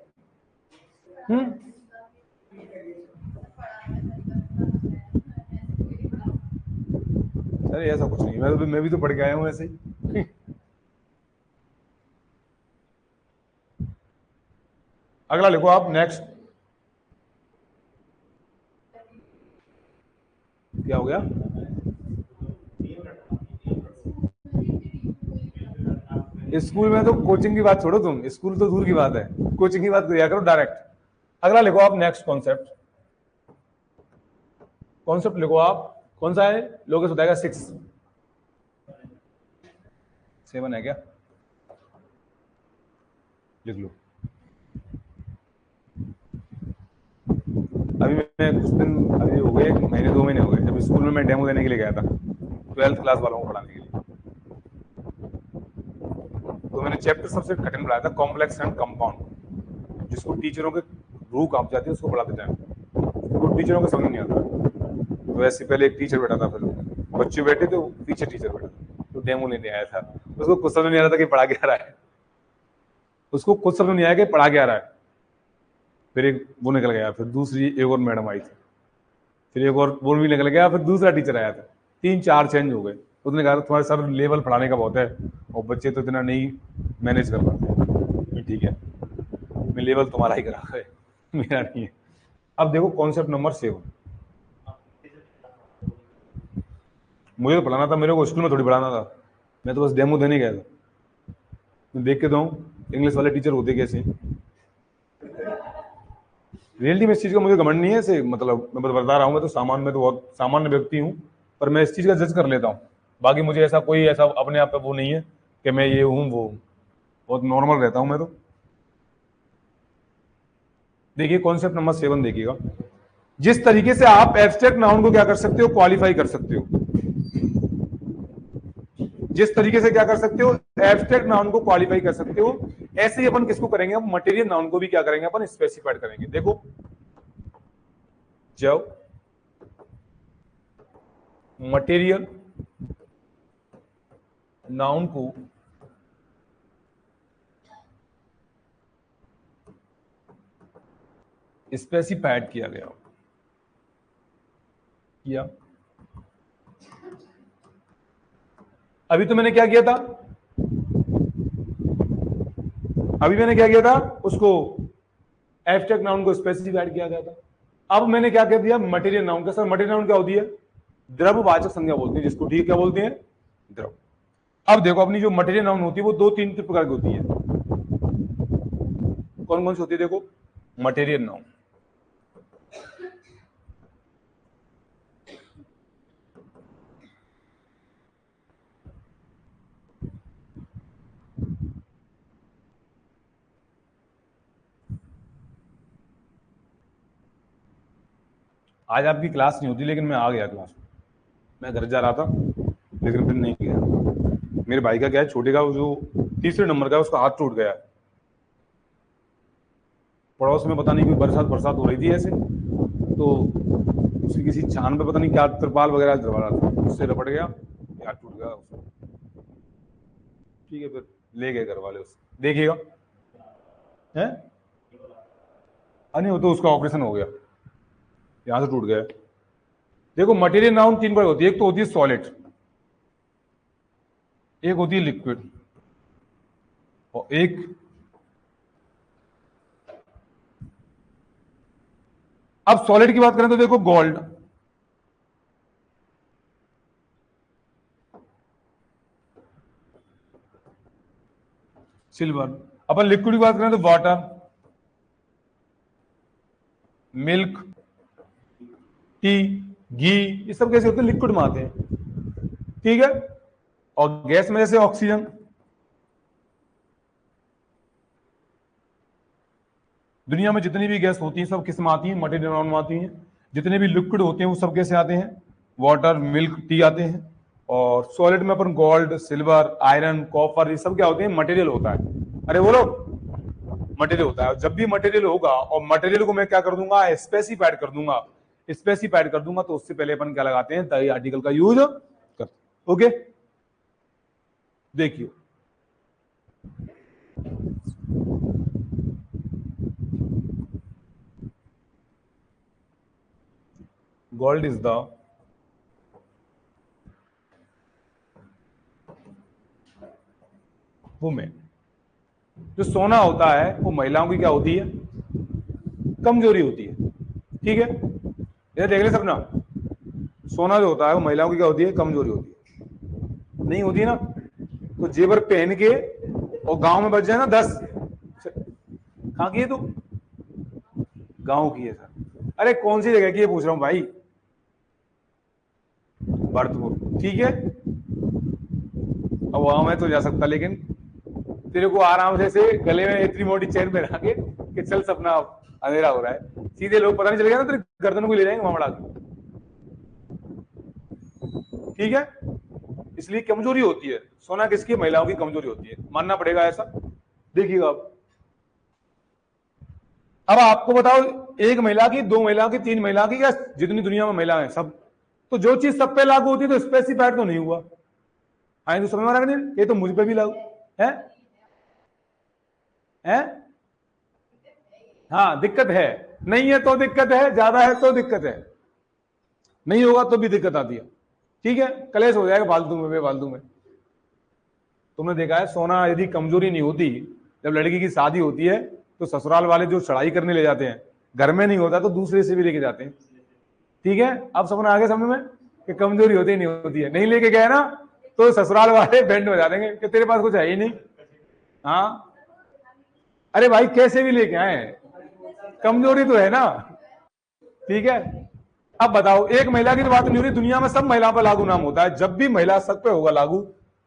अरे ऐसा कुछ नहीं, मैं भी तो पढ़ के आया हूँ ऐसे ही। अगला लिखो आप, नेक्स्ट। क्या हो गया? स्कूल में तो कोचिंग की बात छोड़ो, तुम स्कूल तो दूर की बात है, कोचिंग की बात किया करो डायरेक्ट। अगला लिखो आप, नेक्स्ट कॉन्सेप्ट। कॉन्सेप्ट लिखो आप, कौन सा है? लोगों से बताएगा 6 7 है क्या? लिख लो। अभी मैं कुछ दिन, अभी हो गए महीने 2 महीने हो गए, जब स्कूल में मैं डेमो देने के लिए गया था 12th क्लास वालों को पढ़ाने के लिए, तो मैंने चैप्टर सबसे कठिन पढ़ाया था, कॉम्प्लेक्स एंड कंपाउंड, जिसको टीचरों के रूह कांप जाती है उसको पढ़ाते टाइम, तो टीचरों को समझ नहीं आता। तो वैसे पहले एक टीचर बैठा था, फिर बच्चे बैठे थे, पीछे टीचर बैठा था, तो डेमो लेने आया था, उसको कुछ समझ नहीं आ रहा था कि पढ़ा क्या रहा है, उसको कुछ समझ नहीं आया कि पढ़ा क्या रहा है। फिर एक वो निकल गया, फिर दूसरी एक और मैडम आई थी, फिर एक और वो भी निकल गया, फिर दूसरा टीचर आया था, 3-4 चेंज हो गए। उसने कहा तुम्हारे सर लेवल पढ़ाने का बहुत है और बच्चे तो इतना नहीं मैनेज कर पाते। ठीक है, मैं लेवल तुम्हारा ही करा है, मेरा नहीं है। अब देखो कॉन्सेप्ट नंबर 7, मुझे तो पढ़ाना था, मेरे को स्कूल में थोड़ी पढ़ाना था, मैं तो बस डेमो देने गया था। मैं देख के तो इंग्लिश वाले टीचर होते कैसे। रियलिटी में इस चीज का मुझे घमंड नहीं है, ऐसे मतलब मैं बता रहा हूँ, मैं तो सामान्य, मैं तो बहुत सामान्य व्यक्ति हूँ, पर मैं इस चीज का जज कर लेता हूँ। बाकी मुझे ऐसा कोई ऐसा अपने आप पे वो नहीं है कि मैं ये हूँ वो, बहुत नॉर्मल रहता हूँ मैं तो। देखिए कॉन्सेप्ट नंबर 7 देखिएगा, जिस तरीके से आप एब्स्ट्रैक्ट नाउन को क्या कर सकते हो, क्वालिफाई कर सकते हो, जिस तरीके से क्या कर सकते हो, एब्स्ट्रैक्ट नाउन को क्वालिफाई कर सकते हो, ऐसे ही अपन किसको करेंगे, अब मटेरियल नाउन को भी क्या करेंगे, अपन स्पेसिफाइड करेंगे। देखो, जब मटेरियल नाउन को स्पेसिफाइड किया गया, किया, अभी तो मैंने क्या किया था, अभी मैंने क्या किया था, उसको एब्स्ट्रैक्ट नाउन को स्पेसिफाइड किया गया था। अब मैंने क्या कह दिया, मटेरियल नाउन का। सर मटेरियल नाउन क्या होती है, द्रव्यवाचक संज्ञा बोलते हैं जिसको, ठीक क्या बोलते हैं, द्रव। अब देखो, अपनी जो मटेरियल नाउन होती है वो दो तीन प्रकार की होती है। कौन कौन सी होती है, देखो, मटेरियल नाउन, आज आपकी क्लास नहीं होती, लेकिन मैं आ गया क्लास में। मैं घर जा रहा था लेकिन फिर नहीं गया। मेरे भाई का क्या है, छोटे का, जो तीसरे नंबर का, उसका हाथ टूट गया। पड़ोस में पता नहीं कोई बरसात हो रही थी ऐसे, तो उसकी किसी छान पे पता नहीं क्या तिरपाल वगैरह डलवा रहा था, उससे रपट गया, हाथ टूट गया उसका। ठीक है, फिर ले गए घर वाले उससे, देखिएगा है, नहीं वो तो उसका ऑपरेशन हो गया, यहां से टूट गया। देखो, मटेरियल नाउन तीन बार होती है, एक तो होती है सॉलिड, एक होती है लिक्विड, और एक अब सॉलिड की बात करें तो देखो, गोल्ड, सिल्वर। अपन लिक्विड की बात करें तो वाटर, मिल्क, टी, घी, ये सब कैसे होते हैं, लिक्विड में आते हैं, ठीक है। और गैस में जैसे ऑक्सीजन, दुनिया में जितनी भी गैस होती है सब किस में आती है, मटेरियल नाउन में आती हैं। जितने भी लिक्विड होते हैं वो सब कैसे आते हैं, वाटर, मिल्क, टी आते हैं। और सॉलिड में अपन गोल्ड, सिल्वर, आयरन, कॉपर, ये सब क्या होते हैं, मटेरियल होता है। अरे बोलो, मटेरियल होता है। जब भी मटेरियल होगा और मटेरियल को मैं क्या कर दूंगा, स्पेसिफाइड कर दूंगा, स्पेसिफाइड कर दूंगा, तो उससे पहले अपन क्या लगाते हैं, द आर्टिकल का यूज कर। ओके, देखिए, गोल्ड इज द वुमेन। जो सोना होता है वो महिलाओं की क्या होती है, कमजोरी होती है, ठीक है। ये देख ले सपना, सोना जो होता है वो महिलाओं की क्या होती है, कमजोरी होती है, नहीं होती है ना। तो जेवर पहन के और गांव में बच जाए ना 10, कहां की है तू, गांव की है सर। अरे कौन सी जगह की है पूछ रहा हूं भाई, भरतपुर, ठीक है। अब वहां मैं तो जा सकता, लेकिन तेरे को आराम से गले में इतनी मोटी चेन पहना के कि चल सपना, अंधेरा हो रहा है, सीधे लोग पता नहीं चल गया ना, तेरे गर्दन को ले जाएंगे वहां बढ़ा के, ठीक है। इसलिए कमजोरी होती है, सोना किसकी, महिलाओं की कमजोरी होती है, मानना पड़ेगा ऐसा। देखिएगा अब आपको बताओ, एक महिला की, दो महिला की, तीन महिला की, या जितनी दुनिया में महिला है सब, तो जो चीज सब पे लागू होती है तो स्पेसिफाइड तो नहीं हुआ। आए तो समझ में आ रहा है, ये तो मुझ पे भी लागू है, है? हाँ दिक्कत है, नहीं है तो दिक्कत है, ज्यादा है तो दिक्कत है, नहीं होगा तो भी दिक्कत आती है, ठीक है। कलेश हो जाएगा फालतू में, बेफालतू में। तुमने देखा है, सोना यदि कमजोरी नहीं होती, जब लड़की की शादी होती है तो ससुराल वाले जो चढ़ाई करने ले जाते हैं, घर में नहीं होता तो दूसरे से भी लेके जाते हैं, ठीक है। अब सपना आगे समझ में कि कमजोरी होती नहीं होती है, नहीं लेके गए ना तो ससुराल वाले बैंड बजा देंगे कि तेरे पास कुछ है ही नहीं। हाँ, अरे भाई कैसे भी लेके आए, कमजोरी तो है ना, ठीक है। अब बताओ, एक महिला की तो बात नहीं हो रही, दुनिया में सब महिलाओं पर लागू नाम होता है, जब भी महिला सब पे होगा लागू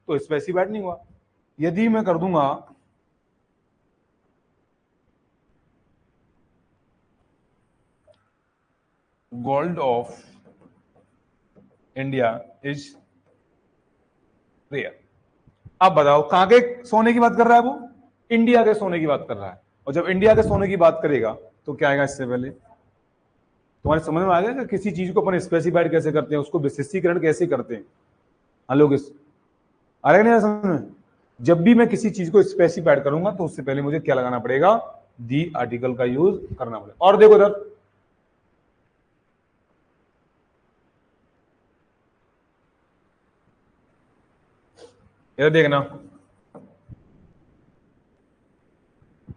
तो स्पेसिफाइड नहीं हुआ। यदि मैं कर दूंगा, gold of India is rare. अब बताओ कहां के सोने की बात कर रहा है वो? इंडिया के सोने की बात कर रहा है। और जब इंडिया के सोने की बात करेगा तो क्या आएगा इससे पहले? तुम्हारे समझ में आ गया कि किसी चीज को अपन स्पेसिफाइड कैसे करते हैं, उसको विशिष्टीकरण कैसे करते हैं? हाँ लोग आ रहे नहीं समझ में? जब भी मैं किसी चीज को स्पेसिफाइड करूंगा तो उससे पहले मुझे क्या लगाना पड़ेगा? दी आर्टिकल का यूज करना पड़ेगा। और देखो इधर देखना,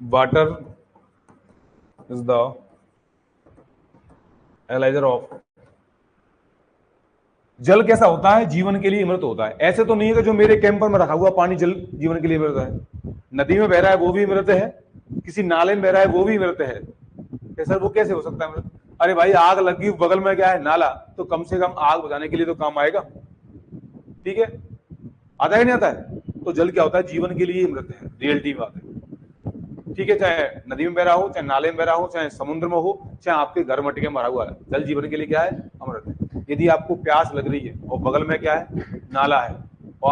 water is the analyser of. जल कैसा होता है? जीवन के लिए अमृत होता है। ऐसे तो नहीं है कि जो मेरे कैंपर में रखा हुआ पानी जल जीवन के लिए अमृत है। नदी में बह रहा है वो भी अमृत है, किसी नाले में बह रहा है वो भी अमृत है। सर वो कैसे हो सकता है अमृत? अरे भाई आग लगी बगल में क्या है? नाला, तो कम से कम आग बुझाने के लिए तो काम आएगा। ठीक है, आता है नहीं आता है? तो जल क्या होता है? जीवन के लिए अमृत है, रियलिटी बात है। ठीक है, चाहे नदी में बह रहा हो, चाहे नाले में बह रहा हो, चाहे समुद्र में हो, चाहे आपके घर मटके में मरा हुआ है, जल जीवन के लिए क्या है? अमृत है। यदि आपको प्यास लग रही है और बगल में क्या है? नाला है, और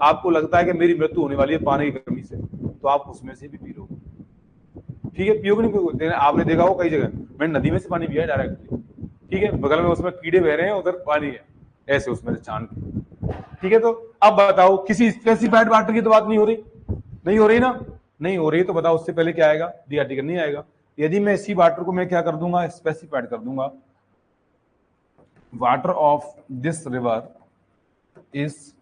आपको लगता है कि मेरी मृत्यु होने वाली है पानी की कमी से, तो आप उसमें से भी पी लो। ठीक है, पियोगे नहीं पियोगे? आपने देखा हो कई जगह, मैंने नदी में से पानी पिया है डायरेक्टली। ठीक है, बगल में उसमें कीड़े बह रहे हैं, उधर पानी है, ऐसे उसमें से छान के। ठीक है, तो अब बताओ किसी स्पेसिफाइड वाटर की तो बात नहीं हो रही, नहीं हो रही ना? नहीं हो रही तो बताओ उससे पहले क्या आएगा? दी आर्टिकल नहीं आएगा। यदि मैं इसी वाटर को मैं क्या कर दूंगा? स्पेसिफाइड कर दूंगा, water of this river is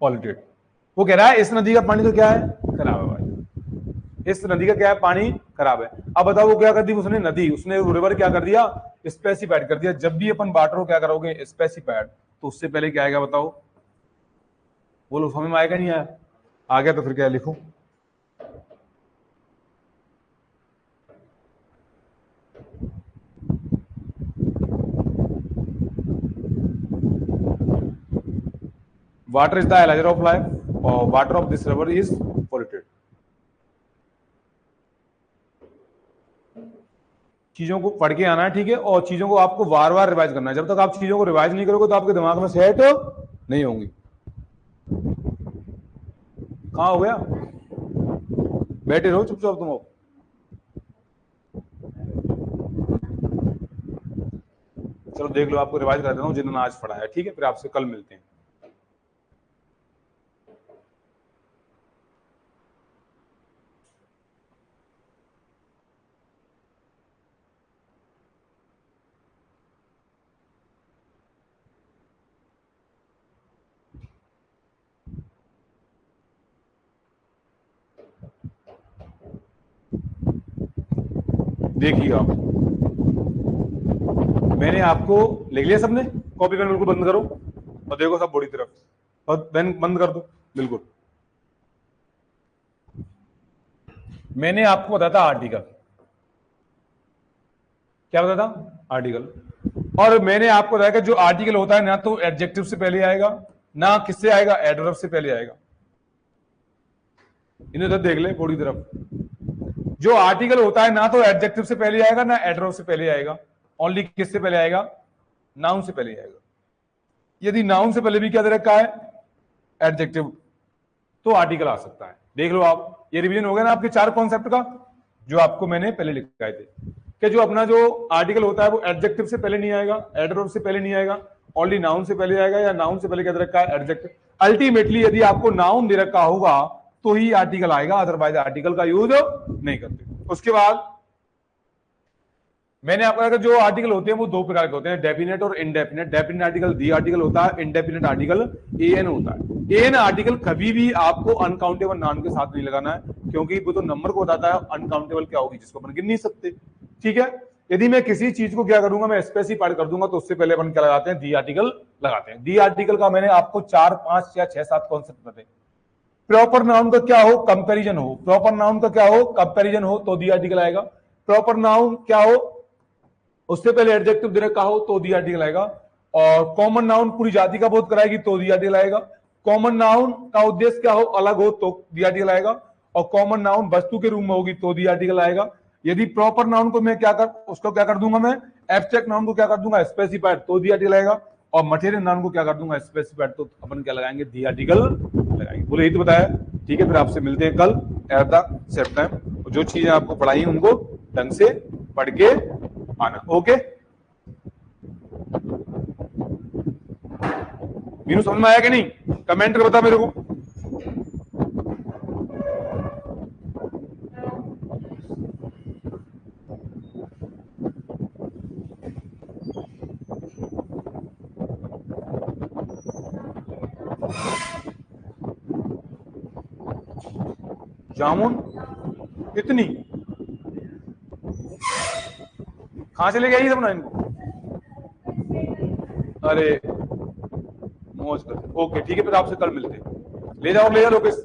polluted. वो कह रहा है इस नदी का पानी तो क्या है? खराब है भाई, इस नदी का क्या है? पानी खराब है। अब बताओ वो क्या कर दी उसने? नदी, उसने रिवर क्या कर दिया? स्पेसिफाइड कर दिया। जब भी अपन वाटर को क्या करोगे? स्पेसिफाइड, तो उससे पहले क्या आएगा बताओ? बोलो, समझ में आएगा नहीं आया? आ गया तो फिर क्या लिखूं? Water is the analyser of life और water of this river is polluted. चीजों को पढ़ के आना है, ठीक है, और चीजों को आपको बार बार रिवाइज करना है। जब तक आप चीजों को रिवाइज नहीं करोगे तो आपके दिमाग में सेट नहीं होंगी। कहां हो गया? बैठे रहो चुपचाप तुम। चलो देख लो, आपको रिवाइज कर देता हूं जितना आज पढ़ा है। ठीक है, फिर आपसे कल मिलते हैं। देखिएगा, मैंने आपको लिख लिया सबने? कॉपी पेन बिल्कुल बंद करो और देखो सब बड़ी तरफ, और पेन बंद कर दो बिल्कुल। मैंने आपको बताया था आर्टिकल, क्या बताया था? आर्टिकल। और मैंने आपको बताया कि जो आर्टिकल होता है ना तो एडजेक्टिव से पहले आएगा, ना किससे आएगा? एडवर्ब से पहले आएगा। इन्हें तो देख ले बड़ी तरफ, जो आर्टिकल होता है ना तो एडजेक्टिव से पहले आएगा ना एडवर्ब से पहले आएगा, ओनली किससे पहले आएगा? नाउन से पहले आएगा। यदि नाउन से पहले भी क्या दे रखा है? एडजेक्टिव, तो आर्टिकल आ सकता है। देख लो आप, ये रिवीजन हो गया ना आपके 4 कॉन्सेप्ट का, जो आपको मैंने पहले लिखाए थे कि जो अपना जो आर्टिकल होता है वो एडजेक्टिव से पहले नहीं आएगा, एडवर्ब से पहले नहीं आएगा, ओनली नाउन से पहले आएगा, या नाउन से पहले क्या दे रखा है? एडजेक्टिव। अल्टीमेटली यदि आपको नाउन दे रखा होगा तो ही आर्टिकल आएगा, अदरवाइज आर्टिकल का यूज नहीं करते। उसके बाद मैंने आपको कहा जो आर्टिकल होते हैं वो 2 प्रकार के होते हैं, डेफिनेट और इनडेफिनेट। डेफिनेट आर्टिकल दी आर्टिकल होता है, इनडेफिनेट आर्टिकल एन होता है। एन आर्टिकल कभी भी आपको अनकाउंटेबल नाउन के साथ नहीं लगाना है, क्योंकि वो तो नंबर को बताता है, अनकाउंटेबल क्या होगी जिसको अपन गिन नहीं सकते। ठीक है, यदि मैं किसी चीज को क्या करूंगा? मैं स्पेसिफाइड कर दूंगा, तो उससे पहले अपन क्या लगाते हैं? दी आर्टिकल लगाते हैं। दी आर्टिकल का मैंने आपको 4, 5 या 6, 7 कॉन्सेप्ट बताए। प्रॉपर नाउन का क्या हो? कंपैरिजन हो। प्रॉपर नाउन का क्या हो? कंपैरिजन हो, तो दी आर्टिकल आएगा। प्रॉपर नाउन क्या हो? उससे पहले एडजेक्टिव दे रखा हो तो दी आर्टिकल आएगा। और कॉमन नाउन पूरी जाति का बोध कराएगी तो दी आर्टिकल आएगा। कॉमन नाउन का उद्देश्य क्या हो, अलग हो तो दी आर्टिकल आएगा, और कॉमन नाउन वस्तु के रूप में होगी तो दी आर्टिकल आएगा। यदि प्रॉपर नाउन को मैं उसको क्या कर दूंगा, मैं एब्स्ट्रैक्ट नाउन को क्या कर दूंगा, स्पेसिफाइड, तो दी आर्टिकल आएगा, और मटेरियल नाउन को क्या कर दूंगा, स्पेसिफाइड, तो अपन क्या लगाएंगे, दी आर्टिकल लगाएंगे। बोले यही तो बताया। ठीक है, फिर आपसे मिलते हैं कल एट द सेम टाइम। जो चीजें आपको पढ़ाई हैं उनको ढंग से पढ़ के आना। ओके, मीनू समझ में आया कि नहीं, कमेंट कर बता मेरे को। जामुन इतनी कहां से लेके आई सबना इनको, अरे मौज कर। ओके ठीक है, फिर आपसे कल मिलते हैं। ले जाओ लोकेश।